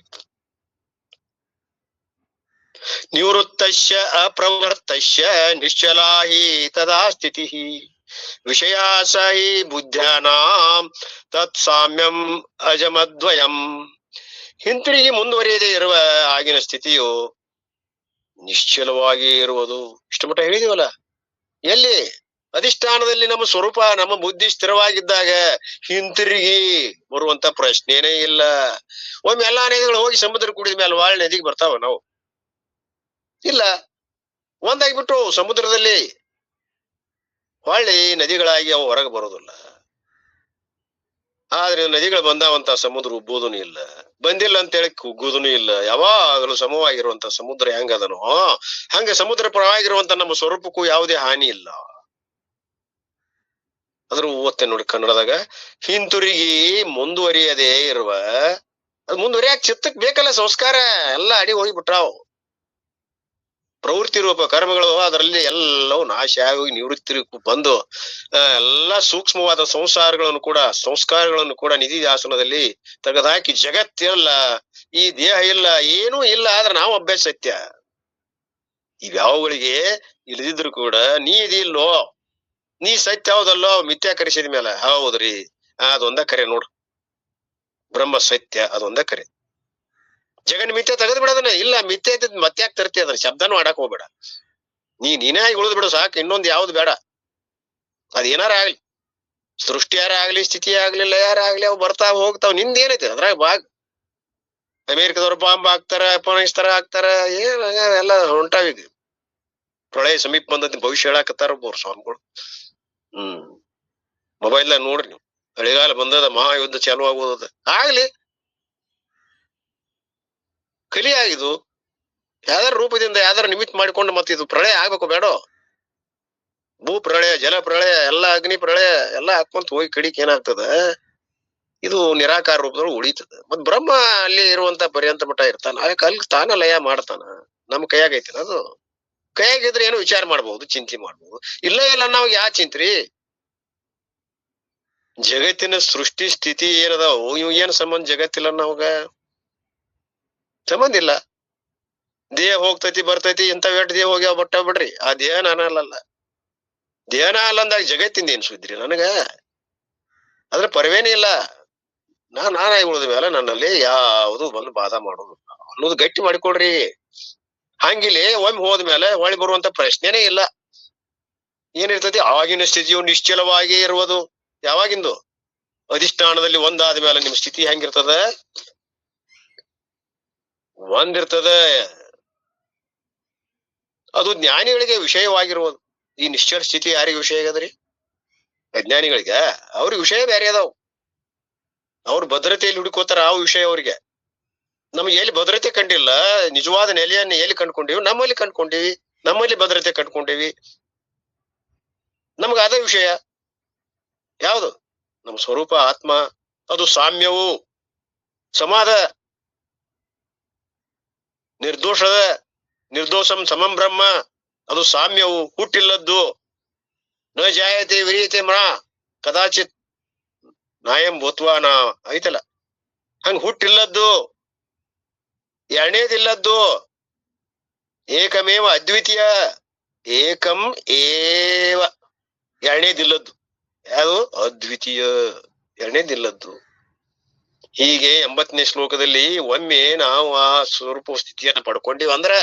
ನಿವೃತ್ತಸ್ಯ ಅಪ್ರವರ್ತಸ್ಯ ನಿಶ್ಚಲಾ ಹಿ ತದಾ ಸ್ಥಿತಿ ವಿಷಯಾಸ ಹಿ ಬುದ್ಧ್ಯಾನಾಂ ತತ್ ಸಾಮ್ಯಂ ಅಜಮದ್ವಯಂ. ಹಿಂತಿರುಗಿ ಮುಂದುವರಿಯದೇ ಇರುವ ಆಗಿನ ಸ್ಥಿತಿಯು ನಿಶ್ಚಲವಾಗಿ ಇರುವುದು. ಇಷ್ಟು ಮಟ್ಟ ಹೇಳಿದೀವಲ್ಲ. ಎಲ್ಲಿ? ಅಧಿಷ್ಠಾನದಲ್ಲಿ ನಮ್ಮ ಸ್ವರೂಪ, ನಮ್ಮ ಬುದ್ಧಿ ಸ್ಥಿರವಾಗಿದ್ದಾಗ ಹಿಂತಿರುಗಿ ಬರುವಂತ ಪ್ರಶ್ನೆನೇ ಇಲ್ಲ. ಒಮ್ಮೆ ಎಲ್ಲಾ ನದಿಗಳು ಹೋಗಿ ಸಮುದ್ರ ಕುಡಿದ ಮೇಲೆ ವಾಳ್ ನದಿಗೆ ಬರ್ತಾವ ನಾವು? ಇಲ್ಲ. ಒಂದಾಗಿಬಿಟ್ಟು ಸಮುದ್ರದಲ್ಲಿ ಹೊಳ್ಳಿ ನದಿಗಳಾಗಿ ಅವು ಹೊರಗೆ ಬರೋದಿಲ್ಲ. ಆದ್ರೆ ನದಿಗಳು ಬಂದಾವಂತ ಸಮುದ್ರ ಉಬ್ಬುದೂ ಇಲ್ಲ, ಬಂದಿಲ್ಲ ಅಂತೇಳಿ ಕುಗ್ಗುದೂ ಇಲ್ಲ. ಯಾವಾಗಲೂ ಸಮವಾಗಿರುವಂತ ಸಮುದ್ರ ಹೆಂಗದನೋ ಹಂಗೆ ಸಮುದ್ರ ಪರವಾಗಿರುವಂತ ನಮ್ಮ ಸ್ವರೂಪಕ್ಕೂ ಯಾವುದೇ ಹಾನಿ ಇಲ್ಲ. ಅದ್ರ ಓದ್ತೇನೆ ನೋಡಿ ಕನ್ನಡದಾಗ. ಹಿಂತಿರುಗಿ ಮುಂದುವರಿಯದೇ ಇರುವ, ಅದು ಮುಂದುವರಿಯಾಕ ಚಿತ್ತಕ್ ಬೇಕಲ್ಲ ಸಂಸ್ಕಾರ. ಎಲ್ಲ ಅಡಿ ಹೋಗಿಬಿಟ್ರಾವ್. ಪ್ರವೃತ್ತಿ ರೂಪ ಕರ್ಮಗಳು ಅದರಲ್ಲಿ ಎಲ್ಲವೂ ನಾಶ ಆಗಿ ನಿವೃತ್ತಿ ಬಂದು ಎಲ್ಲಾ ಸೂಕ್ಷ್ಮವಾದ ಸಂಸ್ಕಾರಗಳನ್ನು ಕೂಡ ನಿಧಿ ಆಸನದಲ್ಲಿ ತೆಗೆದುಹಾಕಿ, ಜಗತ್ತಿಲ್ಲ, ಈ ದೇಹ ಇಲ್ಲ, ಏನೂ ಇಲ್ಲ, ಆದ್ರೆ ನಾವು ಅಭ್ಯಾಸ ಸತ್ಯ. ಇವ್ಯಾವುಗಳಿಗೆ ಇಳಿದಿದ್ರು ಕೂಡ ನೀ ಇದಿಲ್ಲೋ, ನೀ ಸತ್ಯ ಹೌದಲ್ಲೋ ಮಿಥ್ಯಾಕರಿಸಿದ ಮೇಲೆ ಹೌದ್ರಿ ಅದೊಂದ ಕರೆ ನೋಡು. ಬ್ರಹ್ಮ ಸತ್ಯ ಅದೊಂದ ಕರೆ. ಜಗನ್ ಮಿಥ್ಯ ತೆಗೆದು ಬಿಡೋದನ್ನ. ಇಲ್ಲ ಮಿಥ್ಯ ಇದ್ದ ಮತ್ತೆ ಯಾಕೆ ತರ್ತಿ? ಅದನ್ನ ಶಬ್ದನೂ ಆಡಕ್ ಹೋಗ್ಬೇಡ. ನೀನೇ ಆಗಿ ಉಳಿದ್ ಬಿಡು ಸಾಕು. ಇನ್ನೊಂದ್ ಯಾವ್ದು ಬೇಡ. ಅದೇನಾರ ಆಗ್ಲಿ, ಸೃಷ್ಟಿಯಾರ ಆಗ್ಲಿ, ಸ್ಥಿತಿ ಆಗ್ಲಿ, ಲಯಾರ ಆಗ್ಲಿ, ಅವ್ ಬರ್ತಾವ ಹೋಗ್ತಾವ್. ನಿಂದೇನೈತಿ ಅದ್ರಾಗ ಬಾಗ್. ಅಮೇರಿಕದವ್ರು ಬಾಂಬ್ ಹಾಕ್ತಾರ, ಅಫ್ಘಾನಿಸ್ತಾನ ಹಾಕ್ತಾರ, ಎಲ್ಲ ಹೊಂಟಾವೀಗ. ಪ್ರಳಯ ಸಮೀಪ ಬಂದತಿ ಭವಿಷ್ಯ ಹೇಳಾಕತ್ತಾರ ಒಬ್ಬರು ಸ್ವಾಮಿಗಳು. ಮೊಬೈಲ್ದಾಗ ನೋಡ್ರಿ ನೀವು. ಚಳಿಗಾಲ ಬಂದದ, ಮಹಾಯುದ್ಧ ಚಾಲು ಆಗೋದ. ಆಗ್ಲಿ, ಕಲಿ ಆಗಿದು. ಯಾವ್ದಾರ ರೂಪದಿಂದ ಯಾವ್ದಾರ ನಿಮಿತ್ ಮಾಡಿಕೊಂಡು ಮತ್ತೆ ಇದು ಪ್ರಳಯ ಆಗ್ಬೇಕು ಬೇಡ? ಭೂ ಪ್ರಳಯ, ಜಲ ಪ್ರಳಯ, ಎಲ್ಲ ಅಗ್ನಿ ಪ್ರಳಯ ಎಲ್ಲ ಹಾಕೊಂತ ಹೋಗಿ ಕಡಿಕ್ ಏನಾಗ್ತದ, ಇದು ನಿರಾಕಾರ ರೂಪದೊಳಗೆ ಉಳಿತದ. ಮತ್ ಬ್ರಹ್ಮ ಅಲ್ಲಿ ಇರುವಂತ ಪರ್ಯಂತ ಮಟ್ಟ ಇರ್ತಾನ. ಅಲ್ಲಿ ತಾನ ಲಯ ಮಾಡ್ತಾನ. ನಮ್ ಕೈಯಾಗೈತಿನ ಅದು. ಕೈಯಾಗಿದ್ರೆ ಏನು ವಿಚಾರ ಮಾಡ್ಬಹುದು, ಚಿಂತೆ ಮಾಡ್ಬಹುದು. ಇಲ್ಲ ನಾವ್ ಯಾ ಚಿಂತ್ರಿ? ಜಗತ್ತಿನ ಸೃಷ್ಟಿ ಸ್ಥಿತಿ ಏನದಾವು ಇವ್ ಏನ್ ಸಂಬಂಧ? ಜಗತ್ತಿಲ್ಲ ನಾವ್ಗ ಸಂಬಂಧ ಇಲ್ಲ. ದೇಹ ಹೋಗ್ತೈತಿ ಬರ್ತೈತಿ, ಇಂಥ ವೇಟ್ ದೇಹ ಹೋಗ್ಯಾವ ಬಟ್ಟ ಬಿಡ್ರಿ. ಆ ದೇಹ ನಾನಲ್ಲ. ದೇಹನ ಅಲ್ಲಂದಾಗ ಜಗತ್ತಿಂದ ಏನ್ ಸುದ್ರಿ ನನಗ? ಅದ್ರ ಪರವೇನೇ ಇಲ್ಲ. ನಾನಾಗಿ ಉಳಿದ ಮೇಲೆ ನನ್ನಲ್ಲಿ ಯಾವುದು ಬಂದು ಬಾಧ ಮಾಡೋದು ಅನ್ನೋದು ಗಟ್ಟಿ ಮಾಡಿಕೊಡ್ರಿ. ಹಂಗಿಲಿ ಒಮ್ಮೆ ಹೋದ್ಮೇಲೆ ಹೊಳಿ ಬರುವಂತ ಪ್ರಶ್ನೆನೇ ಇಲ್ಲ. ಏನಿರ್ತೈತಿ? ಆಗಿನ ಸ್ಥಿತಿಯು ನಿಶ್ಚಲವಾಗಿ ಇರುವುದು. ಯಾವಾಗಿಂದು? ಅಧಿಷ್ಠಾನದಲ್ಲಿ ಒಂದಾದ ಮೇಲೆ ನಿಮ್ ಸ್ಥಿತಿ ಹೆಂಗಿರ್ತದ? ಒಂದಿರ್ತದ. ಅದು ಜ್ಞಾನಿಗಳಿಗೆ ವಿಷಯವಾಗಿರುವುದು. ಈ ನಿಶ್ಚಲ ಸ್ಥಿತಿ ಯಾರಿಗೆ ವಿಷಯ ಆಗದ್ರಿ? ಅಜ್ಞಾನಿಗಳಿಗೆ. ಅವ್ರಿಗೆ ವಿಷಯ ಬೇರೆ ಅದಾವ್. ಅವ್ರ ಭದ್ರತೆಯಲ್ಲಿ ಹುಡುಕೋತಾರ, ಆ ವಿಷಯ ಅವ್ರಿಗೆ. ನಮ್ಗೆ ಎಲ್ಲಿ ಭದ್ರತೆ ಕಂಡಿಲ್ಲ, ನಿಜವಾದ ನೆಲೆಯನ್ನ ಎಲ್ಲಿ ಕಂಡ್ಕೊಂಡಿವಿ? ನಮ್ಮಲ್ಲಿ ಕಂಡ್ಕೊಂಡಿವಿ. ನಮ್ಮಲ್ಲಿ ಭದ್ರತೆ ಕಂಡ್ಕೊಂಡಿವಿ. ನಮ್ಗ ಅದೇ ವಿಷಯ. ಯಾವುದು? ನಮ್ಮ ಸ್ವರೂಪ ಆತ್ಮ. ಅದು ಸಾಮ್ಯವು, ಸಮಾಧ, ನಿರ್ದೋಷದ, ನಿರ್ದೋಷಂ ಸಮಂ ಬ್ರಹ್ಮ. ಅದು ಸಾಮ್ಯವು, ಹುಟ್ಟಿಲ್ಲದ್ದು. ನ ಜಾಯತೆ ವಿರೀಯತೆ ಮಣ ಕದಾಚಿತ್ ನಾಯಂ ಭೂತ್ವಾನ ಐತಲ್ಲ, ಹಂಗ ಹುಟ್ಟಿಲ್ಲದ್ದು, ಎರಡನೇದಿಲ್ಲದ್ದು, ಏಕಮೇವ ಅದ್ವಿತೀಯ, ಏಕಂ ಏವ, ಎರಡನೇದಿಲ್ಲದ್ದು. ಯಾವುದು? ಅದ್ವಿತೀಯ, ಎರಡನೇದಿಲ್ಲದ್ದು. ಹೀಗೆ 80ನೇ ಶ್ಲೋಕದಲ್ಲಿ ಒಮ್ಮೆ ನಾವು ಆ ಸ್ವರೂಪ ಸ್ಥಿತಿಯನ್ನ ಪಡ್ಕೊಂಡಿವ ಅಂದ್ರ,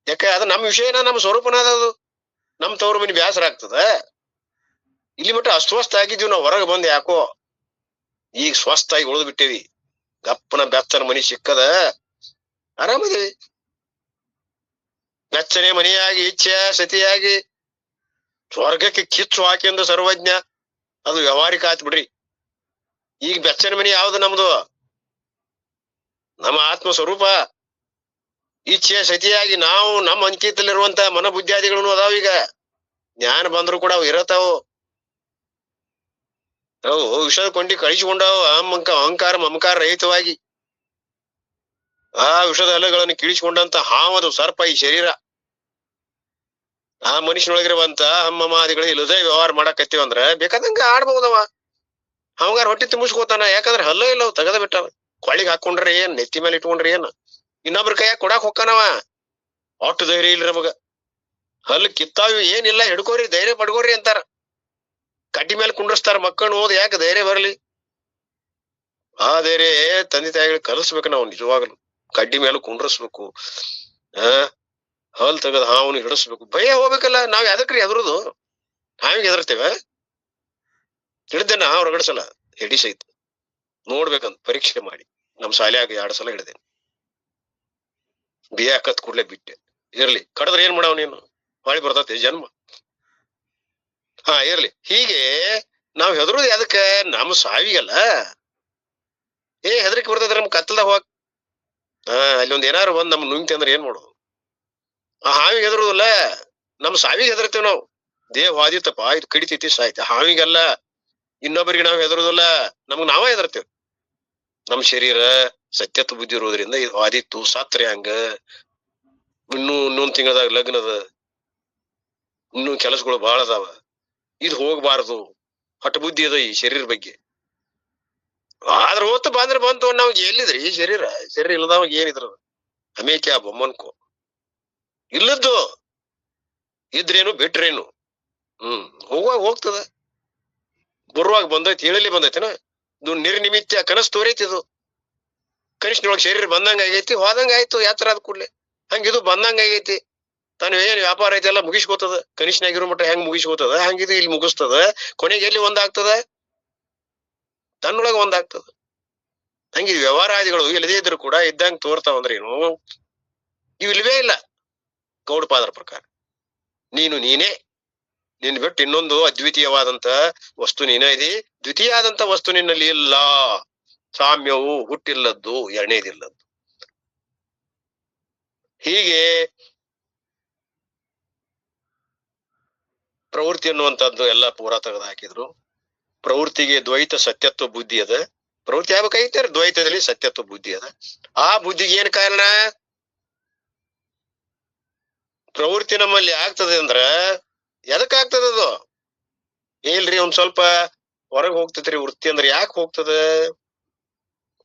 ಯಾಕೆ ಅದು ನಮ್ಮ ವಿಷಯನ, ನಮ್ಮ ಸ್ವರೂಪನ ಅದು. ನಮ್ ತವ್ರ ಮನಿ ಬ್ಯಾಸರ ಆಗ್ತದ. ಇಲ್ಲಿ ಮಟ್ಟ ಅಸ್ವಸ್ಥ ಆಗಿದ್ದೀವಿ ನಾವು. ಹೊರಗೆ ಬಂದ್ ಯಾಕೋ ಈಗ ಸ್ವಸ್ಥ ಆಗಿ ಉಳಿದು ಬಿಟ್ಟೇವಿ. ಗಪ್ಪನ ಬೆಚ್ಚನ ಮನಿ ಸಿಕ್ಕದ, ಆರಾಮದೇವಿ. ಬೆಚ್ಚನೆ ಮನೆಯಾಗಿ, ಇಚ್ಛೆ ಸತಿಯಾಗಿ, ಸ್ವರ್ಗಕ್ಕೆ ಕಿಚ್ಚು ಹಾಕಿಂದ ಸರ್ವಜ್ಞ. ಅದು ವ್ಯವಹಾರಿಕ ಆತ್ ಬಿಡ್ರಿ. ಈಗ ಬೆಚ್ಚನ ಮನಿ ಯಾವ್ದು? ನಮ್ದು ನಮ್ಮ ಆತ್ಮ ಸ್ವರೂಪ. ಇಚ್ಛೆ ಸತಿಯಾಗಿ ನಾವು ನಮ್ಮ ಅಂಕಿತಲ್ಲಿರುವಂತ ಮನೋಬುದ್ಧಿಯಾದಿಗಳನ್ನು ಅದಾವೀಗ. ಜ್ಞಾನ ಬಂದ್ರು ಕೂಡ ಅವು ಇರತಾವು. ಅವು ವಿಷದ ಕೊಂಡಿ ಕಳಿಸಿಕೊಂಡಾವು. ಅಹಂಕಾರ ಮಮಕಾರ ರಹಿತವಾಗಿ ಆ ವಿಷದ ಅಲೆಗಳನ್ನು ಕೀಳಿಸಿಕೊಂಡಂತ ಹಾವದು ಸರ್ಪ ಈ ಶರೀರ. ಆ ಮನುಷ್ಯನೊಳಗಿರುವಂತ ಹಮ್ಮಮಾದಿಗಳು ಇಲ್ಲದೆ ವ್ಯವಹಾರ ಮಾಡಕತ್ತೀವಂದ್ರ ಬೇಕಾದಂಗ ಆಡ್ಬಹುದವ. ಅವಂಗಾರ ಹೊಟ್ಟಿ ತುಂಬಿಸ್ಕೋತಾನ. ಯಾಕಂದ್ರೆ ಹಲ್ಲ ಇಲ್ಲ, ಅವ್ ತೆಗದ ಬಿಟ್ಟಾವ. ಕೊಳ್ಳಿಗೆ ಹಾಕೊಂಡ್ರೆ ಏನ್, ನೆತ್ತಿ ಮೇಲೆ ಇಟ್ಕೊಂಡ್ರೆ ಏನ್, ಇನ್ನೊಬ್ರ ಕೈಯಾಗ ಕೊಡಾಕ್ ಹೊಕ್ಕಾನವ. ಒಟ್ಟು ಧೈರ್ಯ ಇಲ್ರಿ ನಮಗ. ಹಲ್ಲು ಕಿತ್ತಾವಿ ಏನಿಲ್ಲ, ಹಿಡ್ಕೋರಿ, ಧೈರ್ಯ ಪಡ್ಕೋರಿ ಅಂತಾರ. ಕಡ್ಡಿ ಮೇಲೆ ಕುಂಡ್ರಸ್ತಾರ ಮಕ್ಕಳನ್ನ. ಓದ್ ಯಾಕೆ ಧೈರ್ಯ ಬರ್ಲಿ? ಆ ಧೈರ್ಯ ತಂದೆ ತಾಯಿಗಳು ಕಲಿಸ್ಬೇಕು ನಾವು. ನಿಜವಾಗ್ಲು ಕಡ್ಡಿ ಮೇಲೆ ಕುಂಡ್ರಸ್ಬೇಕು. ಹಲ್ ತೆಗದ್ ಹಾವನು ಹಿಡಿಸ್ಬೇಕು. ಭಯ ಹೋಗ್ಬೇಕಲ್ಲ. ನಾವ್ ಯಾದಕ್ರಿ ಹೆದರುದು? ಹಾವಿಗೆ ಹೆದರ್ತೇವೆ? ಹಿಡ್ದೇನ ಹೊರಗಡೆ ಹಿಡಿ ಸಹಿತ ನೋಡ್ಬೇಕಂತ ಪರೀಕ್ಷೆ ಮಾಡಿ. ನಮ್ ಶಾಲ್ಯಾಗ 2 ಸಲ ಹಿಡ್ದೇನೆ. ಬಿಯ ಕತ್ ಕೂಡ್ಲೆ ಬಿಟ್ಟೆ. ಇರ್ಲಿ, ಕಡದ್ರೆ ಏನ್ ಮಾಡವ್ ನೀನು? ಹೊಳಿ ಬರ್ತೈತೆ ಜನ್ಮ. ಇರ್ಲಿ. ಹೀಗೆ ನಾವ್ ಹೆದರುದು ಯಾದಕ್ಕ? ನಮ್ ಸಾವಿಗಲ್ಲ. ಹೆದರಿಕೆ ಬರ್ತೈತ್ರ ನಮ್ ಕತ್ತಲ್ದಾಗ ಹೋಗಕ್. ಅಲ್ಲಿ ಒಂದ್ ಏನಾರು ಬಂದ್ ನಮ್ ನುಂಗ್ತಿ ಅಂದ್ರೆ ಏನ್ ಮಾಡೋದು? ಆ ಹಾವಿಗೆ ಹೆದರುದಿಲ್ಲ, ನಮ್ ಸಾವಿಗೆ ಹೆದರ್ತೀವಿ ನಾವು. ದೇಹ ವಾದಿತ್ತಪ್ಪ, ಇದು ಕಡಿತೈತಿ ಸಾಯ್ತಿ. ಹಾವಿಗಲ್ಲ, ಇನ್ನೊಬ್ಬರಿಗೆ ನಾವ್ ಹೆದರುದಿಲ್ಲ, ನಮ್ಗ್ ನಾವೇ ಹೆದರ್ತೇವೆ. ನಮ್ ಶರೀರ ಸತ್ಯತ್ವ ಬುದ್ಧಿ ಇರೋದ್ರಿಂದ ಇದು ವಾದಿತ್ತು ಸಾತ್ರೆ ಹಂಗ. ಇನ್ನೊಂದ್ ತಿಂಗಳದಾಗ ಲಗ್ನದ, ಇನ್ನೂ ಕೆಲಸಗಳು ಬಹಳ ಅದಾವ, ಇದು ಹೋಗ್ಬಾರ್ದು. ಹಠ ಬುದ್ಧಿ ಅದ ಈ ಶರೀರ ಬಗ್ಗೆ. ಆದ್ರ ಹೊತ್ತು ಬಂದ್ರೆ ಬಂತು. ನಾವ್ ಎಲ್ಲಿದ್ರಿ ಈ ಶರೀರ ಇಲ್ಲದವಾಗ ಏನಿದ್ರ ಅಮೇಕ್ಯಾ ಬೊಮ್ಮನ್ಕೋ. ಇಲ್ಲದ್ದು ಇದ್ರೇನು ಬಿಟ್ರೇನು. ಹೋಗುವಾಗ ಹೋಗ್ತದ. ಬರುವಾಗ ಬಂದೈತಿ, ಹೇಳಲಿ ಬಂದೈತಿನ, ಇದು ನಿರ್ನಿಮಿತ್ಯ ಕನಸು ತೋರೈತಿ. ಇದು ಕನಸಿನೊಳಗೆ ಶರೀರ ಬಂದಂಗ ಆಗೈತಿ, ಹೋದಂಗ ಆಯ್ತು, ಯಾತ್ರ ಆದ ಕೂಡ್ಲೆ. ಹಂಗಿದು ಬಂದಂಗ ಆಗೈತಿ, ತಾನು ಏನ್ ವ್ಯಾಪಾರ ಐತಿ ಎಲ್ಲ ಮುಗಿಸ್ಕೋತದ. ಕನಸಿನಾಗಿರೋ ಮಟ್ಟ ಹೆಂಗ್ ಮುಗಿಸ್ಕೋತದ ಹಂಗಿದು ಇಲ್ಲಿ ಮುಗಿಸ್ತದ. ಕೊನೆಗೆ ಎಲ್ಲಿ ಒಂದಾಗ್ತದ? ತನ್ನೊಳಗ ಒಂದಾಗ್ತದ. ಹಂಗಿದ್ ವ್ಯವಹಾರಾದಿಗಳು ಇಲ್ಲದೇ ಇದ್ರು ಕೂಡ ಇದ್ದಂಗ ತೋರ್ತಾವಂದ್ರೆ ಏನು? ಇವು ಇಲ್ವೇ ಇಲ್ಲ ಗೌಡಪಾದರ ಪ್ರಕಾರ. ನೀನು ನೀನೇ, ನಿನ್ ಬಿಟ್ಟು ಇನ್ನೊಂದು ಅದ್ವಿತೀಯವಾದಂತ ವಸ್ತು ನೀನೇ ಇದಿ. ದ್ವಿತೀಯ ಆದಂತ ವಸ್ತು ನಿನ್ನಲ್ಲಿ ಇಲ್ಲ. ಸಾಮ್ಯವು ಹುಟ್ಟಿಲ್ಲದ್ದು, ಎರಡನೇದಿಲ್ಲದ್ದು. ಹೀಗೆ ಪ್ರವೃತ್ತಿ ಅನ್ನುವಂಥದ್ದು ಎಲ್ಲ ಪೂರಾ ತೆಗೆದು ಹಾಕಿದ್ರು. ಪ್ರವೃತ್ತಿಗೆ ದ್ವೈತ ಸತ್ಯತ್ವ ಬುದ್ಧಿ ಅದ. ಪ್ರವೃತ್ತಿ ಆಗ್ಬೇಕಾಗಿತ್ತು, ದ್ವೈತದಲ್ಲಿ ಸತ್ಯತ್ವ ಬುದ್ಧಿ ಅದ. ಆ ಬುದ್ಧಿಗೆ ಏನ್ ಕಾರಣ? ಪ್ರವೃತ್ತಿ ನಮ್ಮಲ್ಲಿ ಆಗ್ತದೆ ಅಂದ್ರ ಎದಕ್ ಆಗ್ತದದು? ಇಲ್ರಿ ಒಂದ್ ಸ್ವಲ್ಪ ಹೊರಗೆ ಹೋಗ್ತದ್ರಿ ವೃತ್ತಿ ಅಂದ್ರೆ. ಯಾಕೆ ಹೋಗ್ತದ?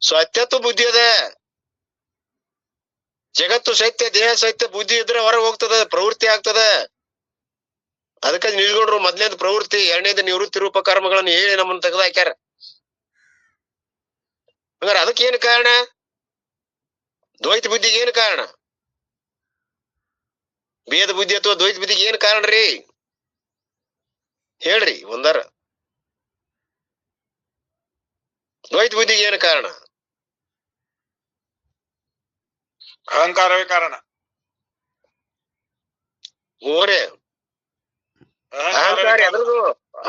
ಸತ್ಯತ್ವ ಬುದ್ಧಿ ಅದ. ಜಗತ್ತು ಸತ್ಯ, ದೇಹ ಸತ್ಯ, ಬುದ್ಧಿ ಇದ್ರೆ ಹೊರಗೆ ಹೋಗ್ತದ, ಪ್ರವೃತ್ತಿ ಆಗ್ತದ. ಅದಕ್ಕೆ ನಿಲ್ಗೊಂಡ್ರು ಮೊದ್ಲೇದು ಪ್ರವೃತ್ತಿ, ಎರಡನೇದು ನಿವೃತ್ತಿ ರೂಪ ಕರ್ಮಗಳನ್ನು ಹೇಳಿ ನಮ್ಮನ್ನ ತೆಗೆದು ಹಾಕ್ಯಾರ. ಹಂಗಾರೆ ಅದಕ್ಕೆ ಏನ್ ಕಾರಣ? ದ್ವೈತ ಬುದ್ಧಿಗೆ ಏನ್ ಕಾರಣ? ಭೇದ ಬುದ್ಧಿ ಅಥವಾ ದ್ವೈತ ಬುದ್ಧಿಗೆ ಏನ್ ಕಾರಣ ರೀ? ಹೇಳ್ರಿ ಒಂದಾರ. ದ್ವೈತ ಬುದ್ಧಿಗೆ ಏನ್ ಕಾರಣ? ಅಹಂಕಾರವೇ ಕಾರಣ. ಓರೇ ಅಹಂಕಾರ ಎದ್ರದು?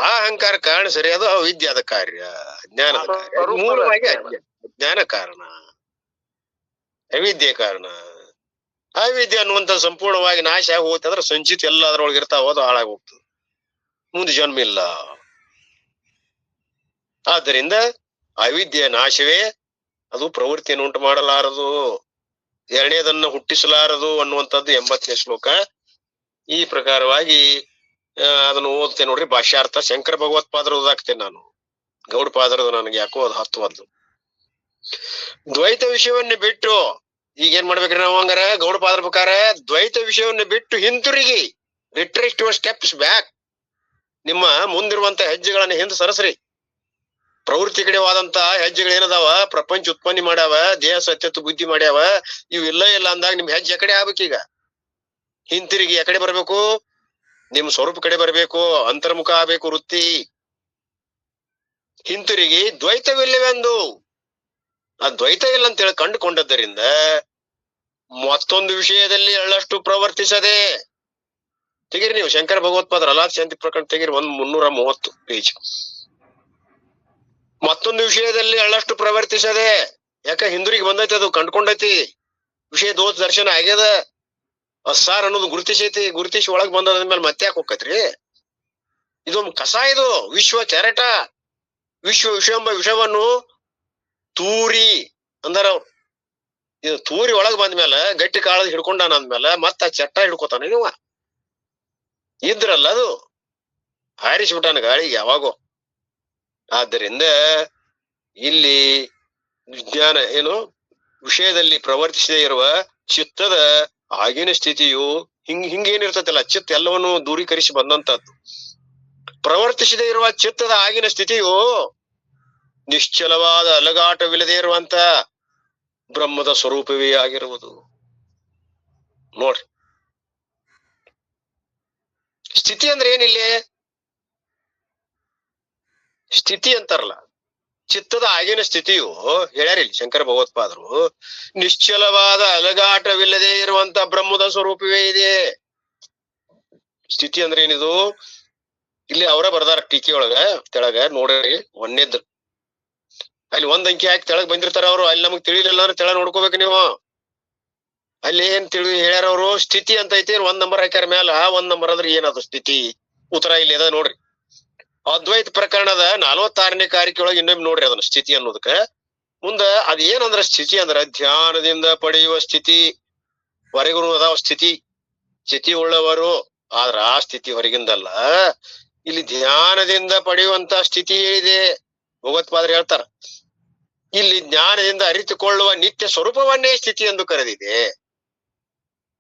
ಆ ಅಹಂಕಾರ ಕಾರಣ ಸರಿ, ಅದು ಅವಿದ್ಯಾದ ಕಾರ್ಯ, ಅಜ್ಞಾನದ ಕಾರ್ಯ. ಮೂಲವಾಗಿ ಅಜ್ಞಾನ ಕಾರಣ, ಅವಿದ್ಯೆ ಕಾರಣ. ಅವಿದ್ಯೆ ಅನ್ನುವಂತ ಸಂಪೂರ್ಣವಾಗಿ ನಾಶ ಆಗಿ ಹೋಗ್ತಂದ್ರೆ ಸಂಚಿತ ಎಲ್ಲ ಅದ್ರೊಳಗೆ ಇರ್ತಾವ, ಅದು ಹಾಳಾಗಿ ಹೋಗ್ತದೆ, ಮುಂದೆ ಜನ್ಮ ಇಲ್ಲ. ಆದ್ದರಿಂದ ಅವಿದ್ಯೆ ನಾಶವೇ ಅದು ಪ್ರವೃತ್ತಿಯನ್ನು ಉಂಟು ಮಾಡಲಾರದು, ಎರಡನೇದನ್ನ ಹುಟ್ಟಿಸಲಾರದು ಅನ್ನುವಂಥದ್ದು 80ನೇ ಶ್ಲೋಕ. ಈ ಪ್ರಕಾರವಾಗಿ ಅದನ್ನು ಓದ್ತೇನೆ ನೋಡ್ರಿ. ಭಾಷ್ಯಾರ್ಥ ಶಂಕರ ಭಗವತ್ಪಾದರ ಓದಾಕ್ತೇನೆ ನಾನು. ಗೌಡಪಾದರದು ನನಗೆ ಯಾಕೋ ಅದು ಹತ್ತುವದ್ದು. ದ್ವೈತ ವಿಷಯವನ್ನ ಬಿಟ್ಟು ಈಗ ಏನ್ ಮಾಡ್ಬೇಕ್ರಿ ನಾವು? ಹಂಗಾರ ಗೌಡಪಾದರ ಪ್ರಕಾರ ದ್ವೈತ ವಿಷಯವನ್ನ ಬಿಟ್ಟು ಹಿಂತಿರುಗಿ, ರಿಟ್ರೇಸ್ ಯುವರ್ ಸ್ಟೆಪ್ಸ್ ಬ್ಯಾಕ್. ನಿಮ್ಮ ಮುಂದಿರುವಂತ ಹೆಜ್ಜೆಗಳನ್ನ ಹಿಂದೆ ಸರಸ್ರಿ. ಪ್ರವೃತ್ತಿ ಕಡೆವಾದಂತ ಹೆಜ್ಜೆಗಳು ಏನದಾವ? ಪ್ರಪಂಚ ಉತ್ಪತ್ತಿ ಮಾಡ್ಯಾವ, ದೇಹ ಸತ್ಯತ್ವ ಬುದ್ಧಿ ಮಾಡ್ಯಾವ. ಇವು ಇಲ್ಲ ಅಂದಾಗ ನಿಮ್ ಹೆಜ್ಜೆ ಕಡೆ ಆಗ್ಬೇಕೀಗ. ಹಿಂತಿರುಗಿ ಎಕಡೆ ಬರ್ಬೇಕು? ನಿಮ್ ಸ್ವರೂಪ ಕಡೆ ಬರ್ಬೇಕು, ಅಂತರ್ಮುಖ ಆಗ್ಬೇಕು ವೃತ್ತಿ. ಹಿಂತಿರುಗಿ ದ್ವೈತವಿಲ್ಲವೆಂದು, ಆ ದ್ವೈತ ಇಲ್ಲ ಅಂತ ಹೇಳಿ ಕಂಡುಕೊಂಡದ್ದರಿಂದ ಮತ್ತೊಂದು ವಿಷಯದಲ್ಲಿ ಎಳ್ಳಷ್ಟು ಪ್ರವರ್ತಿಸದೆ. ತೆಗಿರಿ ನೀವು ಶಂಕರ ಭಗವತ್ಪಾದರ ಅಲಾತ್ ಶಾಂತಿ ಪ್ರಕರಣ ತೆಗಿರಿ, 330 ಪೇಜ್. ಮತ್ತೊಂದು ವಿಷಯದಲ್ಲಿ ಎಳ್ಳಷ್ಟು ಪ್ರವರ್ತಿಸದೆ. ಯಾಕ? ಹಿಂದಿರುಗಿ ಬಂದೈತಿ, ಅದು ಕಂಡ್ಕೊಂಡೈತಿ, ವಿಷಯ ದೋಷ ದರ್ಶನ ಆಗ್ಯದ, ಅಸಾರ್ ಅನ್ನೋದು ಗುರುತಿಸೈತಿ. ಗುರುತಿಸಿ ಒಳಗ್ ಬಂದದ್ಮೇಲೆ ಮತ್ತೆ ಯಾಕೆ ಹೋಗ್ತೈತ್ರಿ? ಇದೊಂದು ಕಸ, ಇದು ವಿಶ್ವ ಕೆರಟ. ವಿಷವೆಂಬ ವಿಷವನ್ನು ತೂರಿ ಅಂದಾರ ಅವ್ರು. ಇದು ತೂರಿ ಒಳಗ್ ಬಂದ್ಮೇಲೆ ಗಟ್ಟಿ ಕಾಳದ್ ಹಿಡ್ಕೊಂಡಾನ ಅಂದ್ಮೇಲೆ ಮತ್ತ ಚಟ್ಟ ಹಿಡ್ಕೊತಾನ. ನೀವ ಇದ್ರಲ್ಲ, ಅದು ಹಾರಿಸ್ಬಿಟ್ಟಾನ ಗಾಳಿಗೆ ಯಾವಾಗೋ. ಆದ್ದರಿಂದ ಇಲ್ಲಿ ವಿಜ್ಞಾನ ಏನು? ವಿಷಯದಲ್ಲಿ ಪ್ರವರ್ತಿಸದೇ ಇರುವ ಚಿತ್ತದ ಆಗಿನ ಸ್ಥಿತಿಯು ಹಿಂಗೇನಿರ್ತೈತಲ್ಲ, ಚಿತ್ತ ಎಲ್ಲವನ್ನು ದೂರೀಕರಿಸಿ ಬಂದಂತದ್ದು. ಪ್ರವರ್ತಿಸದೇ ಇರುವ ಚಿತ್ತದ ಆಗಿನ ಸ್ಥಿತಿಯು ನಿಶ್ಚಲವಾದ ಅಲಗಾಟವಿಲ್ಲದೆ ಇರುವಂತ ಬ್ರಹ್ಮದ ಸ್ವರೂಪವೇ ಆಗಿರುವುದು. ನೋಡ್ರಿ, ಸ್ಥಿತಿ ಅಂದ್ರೆ ಏನಿಲ್ಲಿ? ಸ್ಥಿತಿ ಅಂತಾರಲ್ಲ, ಚಿತ್ತದ ಆಗಿನ ಸ್ಥಿತಿಯು ಹೇಳ್ಯಾರಿಲ್ಲಿ ಶಂಕರ ಭಗವತ್ಪಾದರು. ನಿಶ್ಚಲವಾದ ಅಲಗಾಟವಿಲ್ಲದೆ ಇರುವಂತ ಬ್ರಹ್ಮದ ಸ್ವರೂಪವೇ ಇದೆ. ಸ್ಥಿತಿ ಅಂದ್ರೆ ಏನಿದು? ಇಲ್ಲಿ ಅವರ ಬರ್ದಾರ ಟೀಕೆಯೊಳಗ ತೆಳಗ ನೋಡ್ರಿ. ಒಂದೇದ್ ಅಲ್ಲಿ ಒಂದ್ ಅಂಕಿ ಹಾಕಿ ತೆಳಗ್ ಬಂದಿರ್ತಾರ ಅವ್ರು. ಅಲ್ಲಿ ನಮಗ್ ತಿಳಿಲಿಲ್ಲ ಅಂದ್ರೆ ತೆಳಗ್ ನೋಡ್ಕೋಬೇಕು ನೀವು. ಅಲ್ಲಿ ಏನ್ ಹೇಳ್ಯಾರ ಅವರು? ಸ್ಥಿತಿ ಅಂತ ಐತಿ, 1 ನಂಬರ್ ಹಾಕ್ಯಾರ ಮ್ಯಾಲ. 1 ನಂಬರ್ ಅಂದ್ರೆ ಏನದು ಸ್ಥಿತಿ? ಉತ್ತರ ಇಲ್ಲಿ ಅದ ನೋಡ್ರಿ. ಅದ್ವೈತ ಪ್ರಕರಣದ 46ನೇ ಕಾರಿಕೆಯೊಳಗೆ ಇನ್ನೊಮ್ಮೆ ನೋಡ್ರಿ ಅದನ್ನ, ಸ್ಥಿತಿ ಅನ್ನೋದಕ್ಕ ಮುಂದ ಅದ್ ಏನಂದ್ರ ಸ್ಥಿತಿ ಅಂದ್ರ ಧ್ಯಾನದಿಂದ ಪಡೆಯುವ ಸ್ಥಿತಿ. ಹೊರಗೂ ಅದಾವ ಸ್ಥಿತಿ ಉಳ್ಳವರು, ಆದ್ರ ಆ ಸ್ಥಿತಿ ಹೊರಗಿಂದಲ್ಲ, ಇಲ್ಲಿ ಧ್ಯಾನದಿಂದ ಪಡೆಯುವಂತ ಸ್ಥಿತಿ ಇದೆ. ಭಗವತ್ಪಾದರು ಹೇಳ್ತಾರ, ಇಲ್ಲಿ ಜ್ಞಾನದಿಂದ ಅರಿತುಕೊಳ್ಳುವ ನಿತ್ಯ ಸ್ವರೂಪವನ್ನೇ ಸ್ಥಿತಿ ಎಂದು ಕರೆದಿದೆ.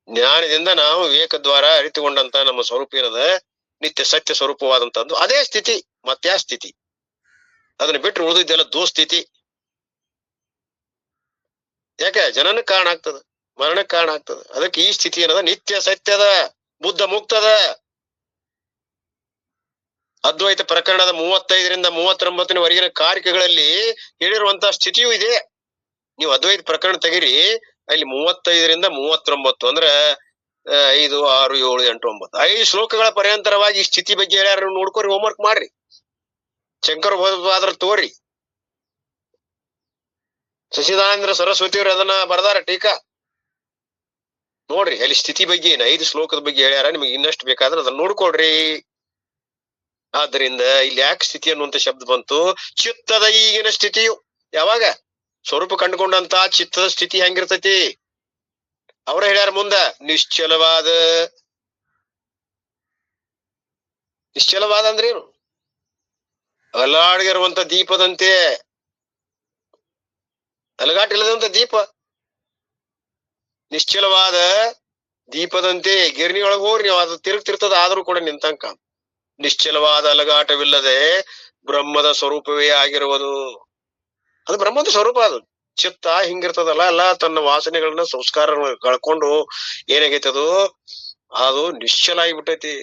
ಜ್ಞಾನದಿಂದ ನಾವು ವಿವೇಕದ್ವಾರ ಅರಿತುಕೊಂಡಂತ ನಮ್ಮ ಸ್ವರೂಪ ಏನದ? ನಿತ್ಯ ಸತ್ಯ ಸ್ವರೂಪವಾದಂತದ್ದು, ಅದೇ ಸ್ಥಿತಿ. ಮತ್ಯಾ ಸ್ಥಿತಿ? ಅದನ್ನ ಬಿಟ್ಟು ಉಳಿದಿದ್ದೆಲ್ಲ ದುಸ್ಥಿತಿ. ಯಾಕೆ ಜನನಕ್ಕೆ ಕಾರಣ ಆಗ್ತದ, ಮರಣಕ್ಕೆ ಕಾರಣ ಆಗ್ತದ. ಅದಕ್ಕೆ ಈ ಸ್ಥಿತಿ ಏನದ ನಿತ್ಯ ಸತ್ಯದ, ಬುದ್ಧ ಮುಕ್ತದ. ಅದ್ವೈತ ಪ್ರಕರಣದ 35ರಿಂದ 39ವರೆಗಿನ ಕಾರಿಕೆಗಳಲ್ಲಿ ಹೇಳಿರುವಂತಹ ಸ್ಥಿತಿಯೂ ಇದೆ. ನೀವು ಅದ್ವೈತ ಪ್ರಕರಣ ತೆಗಿರಿ, ಅಲ್ಲಿ 35ರಿಂದ 39 ಅಂದ್ರ 5, 6, 7, 8, 9 5 ಶ್ಲೋಕಗಳ ಪರ್ಯಂತರವಾಗಿ ಈ ಸ್ಥಿತಿ ಬಗ್ಗೆ ಹೇಳ್ಯಾರ. ನೋಡ್ಕೊರಿ, ಹೋಮ್ವರ್ಕ್ ಮಾಡ್ರಿ, ಶಂಕರ ಭಗವತ್ಪಾದರ ತೋರಿ. ಸಚಿದಾನಂದ ಸರಸ್ವತಿಯವರು ಅದನ್ನ ಬರ್ದಾರ ಟೀಕಾ, ನೋಡ್ರಿ. ಅಲ್ಲಿ ಸ್ಥಿತಿ ಬಗ್ಗೆ 5 ಶ್ಲೋಕದ ಬಗ್ಗೆ ಹೇಳ್ಯಾರ. ನಿಮಗೆ ಇನ್ನಷ್ಟು ಬೇಕಾದ್ರೆ ಅದನ್ನ ನೋಡ್ಕೊಳ್ರಿ. ಆದ್ದರಿಂದ ಇಲ್ಲಿ ಯಾಕೆ ಸ್ಥಿತಿ ಅನ್ನುವಂತ ಶಬ್ದ ಬಂತು? ಚಿತ್ತದ ಈಗಿನ ಸ್ಥಿತಿಯು ಯಾವಾಗ ಸ್ವರೂಪ ಕಂಡುಕೊಂಡಂತ ಚಿತ್ತದ ಸ್ಥಿತಿ ಹೆಂಗಿರ್ತೈತಿ ಅವ್ರ ಹೇಳ್ಯಾರ ಮುಂದ. ನಿಶ್ಚಲವಾದ ಅಂದ್ರೇನು? ಅಲ್ಲಾಡಿರುವಂತ ದೀಪದಂತೆ, ಅಲಗಾಟಿಲ್ಲದಂತ ದೀಪ. ನಿಶ್ಚಲವಾದ ದೀಪದಂತೆ ಗಿರ್ನಿಯೊಳಗೆ ಹೋಗ್ರಿ ನೀವು, ಅದು ತಿರುಗ್ತಿರ್ತದ, ಆದ್ರೂ ಕೂಡ ನಿಂತಂಕ. ನಿಶ್ಚಲವಾದ ಅಲಗಾಟವಿಲ್ಲದೆ ಬ್ರಹ್ಮದ ಸ್ವರೂಪವೇ ಆಗಿರುವುದು. ಅದು ಬ್ರಹ್ಮದ ಸ್ವರೂಪ. ಅದು ಚಿತ್ತ ಹಿಂಗಿರ್ತದಲ್ಲ, ಎಲ್ಲ ತನ್ನ ವಾಸನೆಗಳನ್ನ ಸಂಸ್ಕಾರ ಕಳ್ಕೊಂಡು ಏನಾಗೈತೆ ಅದು ನಿಶ್ಚಲ ಆಗಿಬಿಟ್ಟೈತಿ.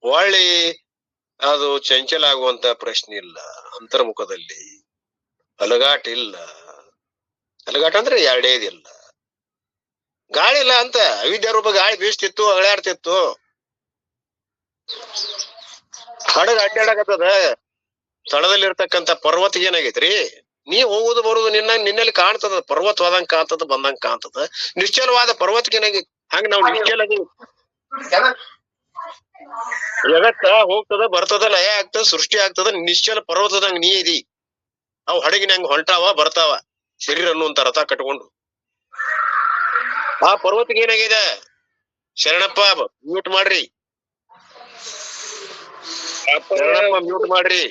ಒಳ್ಳಿ ಅದು ಚಂಚಲ ಆಗುವಂತ ಪ್ರಶ್ನೆ ಇಲ್ಲ. ಅಂತರ್ಮುಖದಲ್ಲಿ ಅಲಗಾಟ ಇಲ್ಲ. ಅಲಗಾಟ ಅಂದ್ರೆ ಎರಡೇದಿಲ್ಲ. ಗಾಳಿ ಇಲ್ಲ ಅಂತ, ಅವಿದ್ಯಾರೂಪ ಗಾಳಿ ಬೀಸ್ತಿತ್ತು, ಅಗಳಾಡ್ತಿತ್ತು. ಹಡಗ ಅಡ್ಡಾಡಕತ್ತದ. ಸ್ಥಳದಲ್ಲಿರ್ತಕ್ಕಂಥ ಪರ್ವತಿಗೆ ಏನಾಗೈತ್ರಿ? ನೀ ಹೋಗುದು ಬರುದು ನಿನ್ನಲ್ಲಿ ಕಾಣ್ತದ, ಪರ್ವತವಾದಂಗ ಕಾಣ್ತದ, ಬಂದಂಗ ಕಾಣ್ತದ. ನಿಶ್ಚಲವಾದ ಪರ್ವತಕ್ಕೆ ಏನಾಗೈತಿ? ಹಂಗ ನಾವು ನಿಶ್ಚಲ ಜಗತ್ತ ಹೋಗ್ತದ, ಬರ್ತದ, ಲಯ ಆಗ್ತದ, ಸೃಷ್ಟಿ ಆಗ್ತದ. ನಿಶ್ಚಲ ಪರ್ವತದಂಗ ನೀ ಇದಿ. ಅವ್ ಹಡಗಿನಂಗ ಹೊಂಟಾವ, ಬರ್ತಾವ, ಶರೀರ ಅನ್ನುವಂತ ರಥ ಕಟ್ಕೊಂಡು. ಆ ಪರ್ವತಿಗೆ ಏನಾಗಿದೆ? ಶರಣಪ್ಪ ಮ್ಯೂಟ್ ಮಾಡ್ರಿ, ಮ್ಯೂಟ್ ಮಾಡ್ರಿ.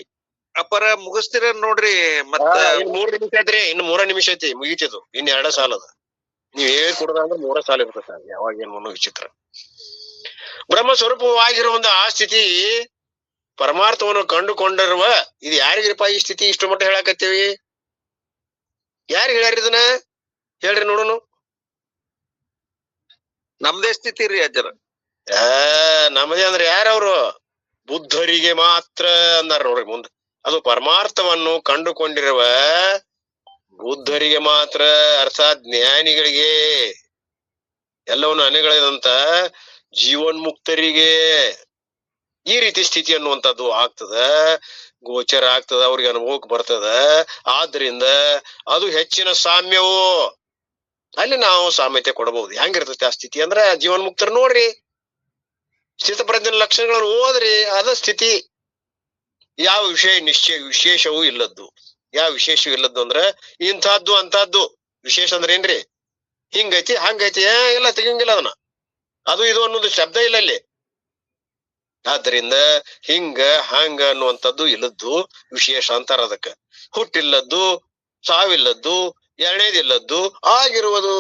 ಅಪ್ಪರ ಮುಗಿಸ್ತೀರ ನೋಡ್ರಿ. ಮತ್ತ 3 ನಿಮಿಷ ಐತ್ರಿ, ಇನ್ನು 3 ನಿಮಿಷ ಐತಿ, ಮುಗಿತಿದು. ಇನ್ 2 ಸಾಲ ಅದ. ನೀವ್ ಹೇಳಿ ಕೊಡದ ಅಂದ್ರೆ 3 ಸಾಲ ಇರ್ತದ. ಯಾವಾಗ ಏನು ವಿಚಿತ್ರ. ಬ್ರಹ್ಮ ಸ್ವರೂಪವಾಗಿರುವ ಆ ಸ್ಥಿತಿ, ಪರಮಾರ್ಥವನ್ನು ಕಂಡುಕೊಂಡಿರುವ ಇದು ಯಾರಿಗಿರಪ್ಪ ಈ ಸ್ಥಿತಿ? ಇಷ್ಟು ಮಟ್ಟ ಹೇಳಾಕತ್ತೀವಿ. ಯಾರಿಗೆ ಹೇಳ್ಯಾರ ಇದನ್ನ? ಹೇಳ್ರಿ ನೋಡೋನು. ನಮ್ದೇ ಸ್ಥಿತಿ ರೀ ಅಜ್ಜರ. ನಮ್ಮದೇ ಅಂದ್ರೆ ಯಾರವ್ರು? ಬುದ್ಧರಿಗೆ ಮಾತ್ರ ಅಂದಾರ ನೋಡ್ರಿ ಮುಂದೆ. ಅದು ಪರಮಾರ್ಥವನ್ನು ಕಂಡುಕೊಂಡಿರುವ ಬುದ್ಧರಿಗೆ ಮಾತ್ರ, ಅರ್ಥಾತ್ ಜ್ಞಾನಿಗಳಿಗೆ, ಎಲ್ಲವನ್ನು ಅನೆಗಳಿದಂತ ಜೀವನ್ಮುಕ್ತರಿಗೆ ಈ ರೀತಿ ಸ್ಥಿತಿ ಅನ್ನುವಂಥದ್ದು ಆಗ್ತದ, ಗೋಚರ ಆಗ್ತದ, ಅವ್ರಿಗೆ ಅನುಭವಕ್ಕೆ ಬರ್ತದ. ಆದ್ರಿಂದ ಅದು ಹೆಚ್ಚಿನ ಸಾಮ್ಯವು. ಅಲ್ಲಿ ನಾವು ಸಾಮ್ಯತೆ ಕೊಡಬಹುದು. ಹೆಂಗಿರ್ತೈತಿ ಆ ಸ್ಥಿತಿ ಅಂದ್ರೆ? ಜೀವನ್ಮುಕ್ತರು ನೋಡ್ರಿ, ಸ್ಥಿತಪ್ರಜ್ಞನ ಲಕ್ಷಣಗಳನ್ನು ಓದ್ರಿ, ಅದ ಸ್ಥಿತಿ. ಯಾವ ವಿಶೇಷವೂ ಇಲ್ಲದ್ದು. ಯಾವ ವಿಶೇಷವೂ ಇಲ್ಲದ್ದು ಅಂದ್ರೆ ಇಂಥದ್ದು ಅಂತದ್ದು. ವಿಶೇಷ ಅಂದ್ರೆ ಏನ್ರಿ? ಹಿಂಗೈತಿ ಹಂಗೈತಿ ಎಲ್ಲ ತೆಗಿಯಂಗಿಲ್ಲ ಅದನ್ನ. ಅದು ಇದು ಅನ್ನೋದು ಶಬ್ದ ಇಲ್ಲ ಅಲ್ಲಿ. ಆದ್ದರಿಂದ ಹಿಂಗ ಹಂಗ ಅನ್ನುವಂಥದ್ದು ಇಲ್ಲದ್ದು ವಿಶೇಷ ಅಂತಾರ. ಅದಕ್ಕ ಹುಟ್ಟಿಲ್ಲದ್ದು, ಸಾವಿಲ್ಲದ್ದು, ಎರಡನೇದಿಲ್ಲದ್ದು ಆಗಿರುವುದು,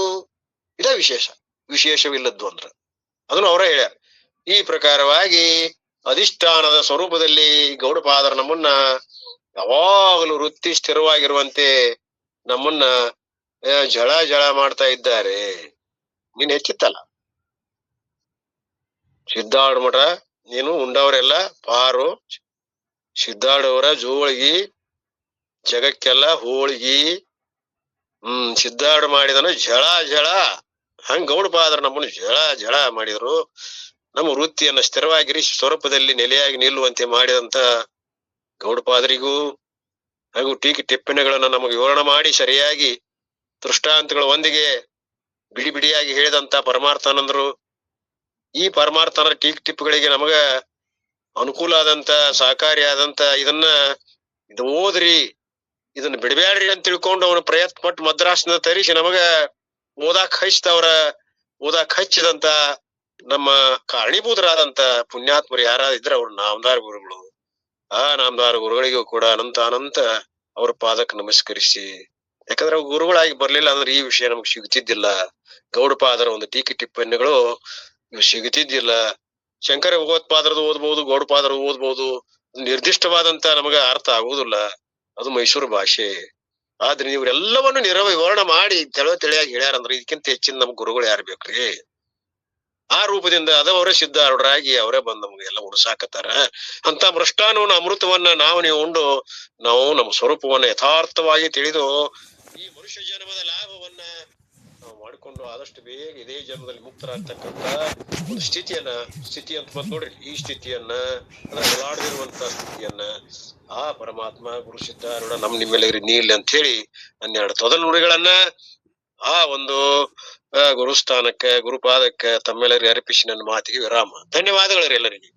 ಇದ ವಿಶೇಷ. ವಿಶೇಷವಿಲ್ಲದ್ದು ಅಂದ್ರ ಅದನ್ನು ಅವರ ಹೇಳ್ಯಾರ. ಈ ಪ್ರಕಾರವಾಗಿ ಅಧಿಷ್ಠಾನದ ಸ್ವರೂಪದಲ್ಲಿ ಗೌಡಪಾದರ ನಮ್ಮನ್ನ ಯಾವಾಗಲೂ ವೃತ್ತಿ ಸ್ಥಿರವಾಗಿರುವಂತೆ ನಮ್ಮನ್ನ ಜಳ ಮಾಡ್ತಾ ಇದ್ದಾರೆ. ನೀನ್ ಹೆಚ್ಚಿತ್ತಲ್ಲ ಸಿದ್ದಾರ್ಡ್ ಮಠ, ನೀನು ಉಂಡವರೆಲ್ಲ ಪಾರು. ಸಿದ್ದಾರ್ಡವರ ಜೋಳಿಗಿ ಜಗಕ್ಕೆಲ್ಲ ಹೋಳಿಗಿ. ಸಿದ್ದಾರ್ಡ್ ಮಾಡಿದನು ಜಳ. ಹಂಗ ಗೌಡಪಾದರ ನಮ್ಮನ್ನು ಜಳ ಮಾಡಿದ್ರು. ನಮ್ಮ ವೃತ್ತಿಯನ್ನ ಸ್ಥಿರವಾಗಿರಿ ಸ್ವರೂಪದಲ್ಲಿ ನೆಲೆಯಾಗಿ ನಿಲ್ಲುವಂತೆ ಮಾಡಿದಂತ ಗೌಡಪಾದರಿಗೂ ಹಾಗೂ ಟೀಕೆ ಟಿಪ್ಪಣಿಗಳನ್ನ ನಮಗೆ ವಿವರಣೆ ಮಾಡಿ ಸರಿಯಾಗಿ ದೃಷ್ಟಾಂತಗಳ ಒಂದಿಗೆ ಬಿಡಿಯಾಗಿ ಹೇಳಿದಂತ ಪರಮಾರ್ಥಾನಂದರು, ಈ ಪರಮಾರ್ಥನ ಟೀಕೆ ಟಿಪ್ಪುಗಳಿಗೆ ನಮಗ ಅನುಕೂಲ ಆದಂತ, ಸಹಕಾರಿ ಆದಂತ ಇದು ಓದ್ರಿ, ಇದನ್ನ ಬಿಡಬ್ಯಾಡ್ರಿ ಅಂತ ತಿಳ್ಕೊಂಡು ಅವನ ಪ್ರಯತ್ನ ಪಟ್ಟು ಮದ್ರಾಸ್ನ ತರಿಸಿ ನಮಗ ಓದಾಕ್ ಹಚ್ಚಿದಂತ ನಮ್ಮ ಕಾರಣೀಭೂತರಾದಂತ ಪುಣ್ಯಾತ್ಮರು ಯಾರಾದಿದ್ರೆ ಅವ್ರು ನಾಮದಾರ ಗುರುಗಳು. ಆ ನಾಮದಾರ ಗುರುಗಳಿಗೂ ಕೂಡ ಅನಂತ ಅವ್ರ ಪಾದಕ್ಕೆ ನಮಸ್ಕರಿಸಿ, ಯಾಕಂದ್ರೆ ಅವ್ ಗುರುಗಳಾಗಿ ಬರ್ಲಿಲ್ಲ ಅಂದ್ರೆ ಈ ವಿಷಯ ನಮ್ಗೆ ಸಿಗುತ್ತಿದ್ದಿಲ್ಲ. ಗೌಡಪಾದರ ಒಂದು ಟೀಕೆ ಟಿಪ್ಪಣಿಗಳು ಇವು ಸಿಗುತ್ತಿದ್ದಿಲ್ಲ. ಶಂಕರ ಭಗವತ್ಪಾದರದು ಓದ್ಬಹುದು, ಗೌಡಪಾದರು ಓದ್ಬಹುದು, ನಿರ್ದಿಷ್ಟವಾದಂತ ನಮಗ ಅರ್ಥ ಆಗುವುದಿಲ್ಲ. ಅದು ಮೈಸೂರು ಭಾಷೆ. ಆದ್ರೆ ಇವ್ರೆಲ್ಲವನ್ನು ವಿವರಣ ಮಾಡಿ ತಿಳಿಯಾಗಿ ಹೇಳ್ಯಾರಂದ್ರೆ ಇದಕ್ಕಿಂತ ಹೆಚ್ಚಿನ ನಮ್ ಗುರುಗಳು ಯಾರು ಬೇಕ್ರಿ? ಆ ರೂಪದಿಂದ ಅದವರ ಸಿದ್ಧಾರೂಢರಾಗಿ ಅವರೇ ಬಂದ್ ನಮ್ಗೆಲ್ಲ ಉಣಸಾಕತ್ತಾರ. ಅಂತ ಮೃಷ್ಟಾನವನ್ನ ಅಮೃತವನ್ನ ನೀವು ಉಂಡು ನಾವು ನಮ್ಮ ಸ್ವರೂಪವನ್ನ ಯಥಾರ್ಥವಾಗಿ ತಿಳಿದು ಈ ಮನುಷ್ಯ ಜನ್ಮದ ಲಾಭವನ್ನ ನಾವು ಮಾಡಿಕೊಂಡು ಆದಷ್ಟು ಬೇಗ ಇದೇ ಜನ್ಮದಲ್ಲಿ ಮುಕ್ತರಾಗ್ತಕ್ಕಂತ ಒಂದು ಸ್ಥಿತಿ ಅಂತ ಬಂದ್ ನೋಡ್ರಿ. ಈ ಸ್ಥಿತಿಯನ್ನ ಹೋರಾಡದಿರುವಂತ ಸ್ಥಿತಿಯನ್ನ ಆ ಪರಮಾತ್ಮ ಗುರು ಸಿದ್ಧಾರೂಢ ನಿಮ್ಮೆಲ್ಲರಿಗೆ ನೀಲಿ ಅಂತ ಹೇಳಿ 12 ತೊದಲು ನುಡಿಗಳನ್ನ ಆ ಒಂದು ಗುರುಸ್ಥಾನಕ್ಕೆ ಗುರುಪಾದಕ್ಕೆ ತಮ್ಮೆಲ್ಲರಿಗೆ ಅರ್ಪಿಸಿ ನನ್ನ ಮಾತಿಗೆ ವಿರಾಮ. ಧನ್ಯವಾದಗಳು ಎಲ್ಲರಿಗೆ.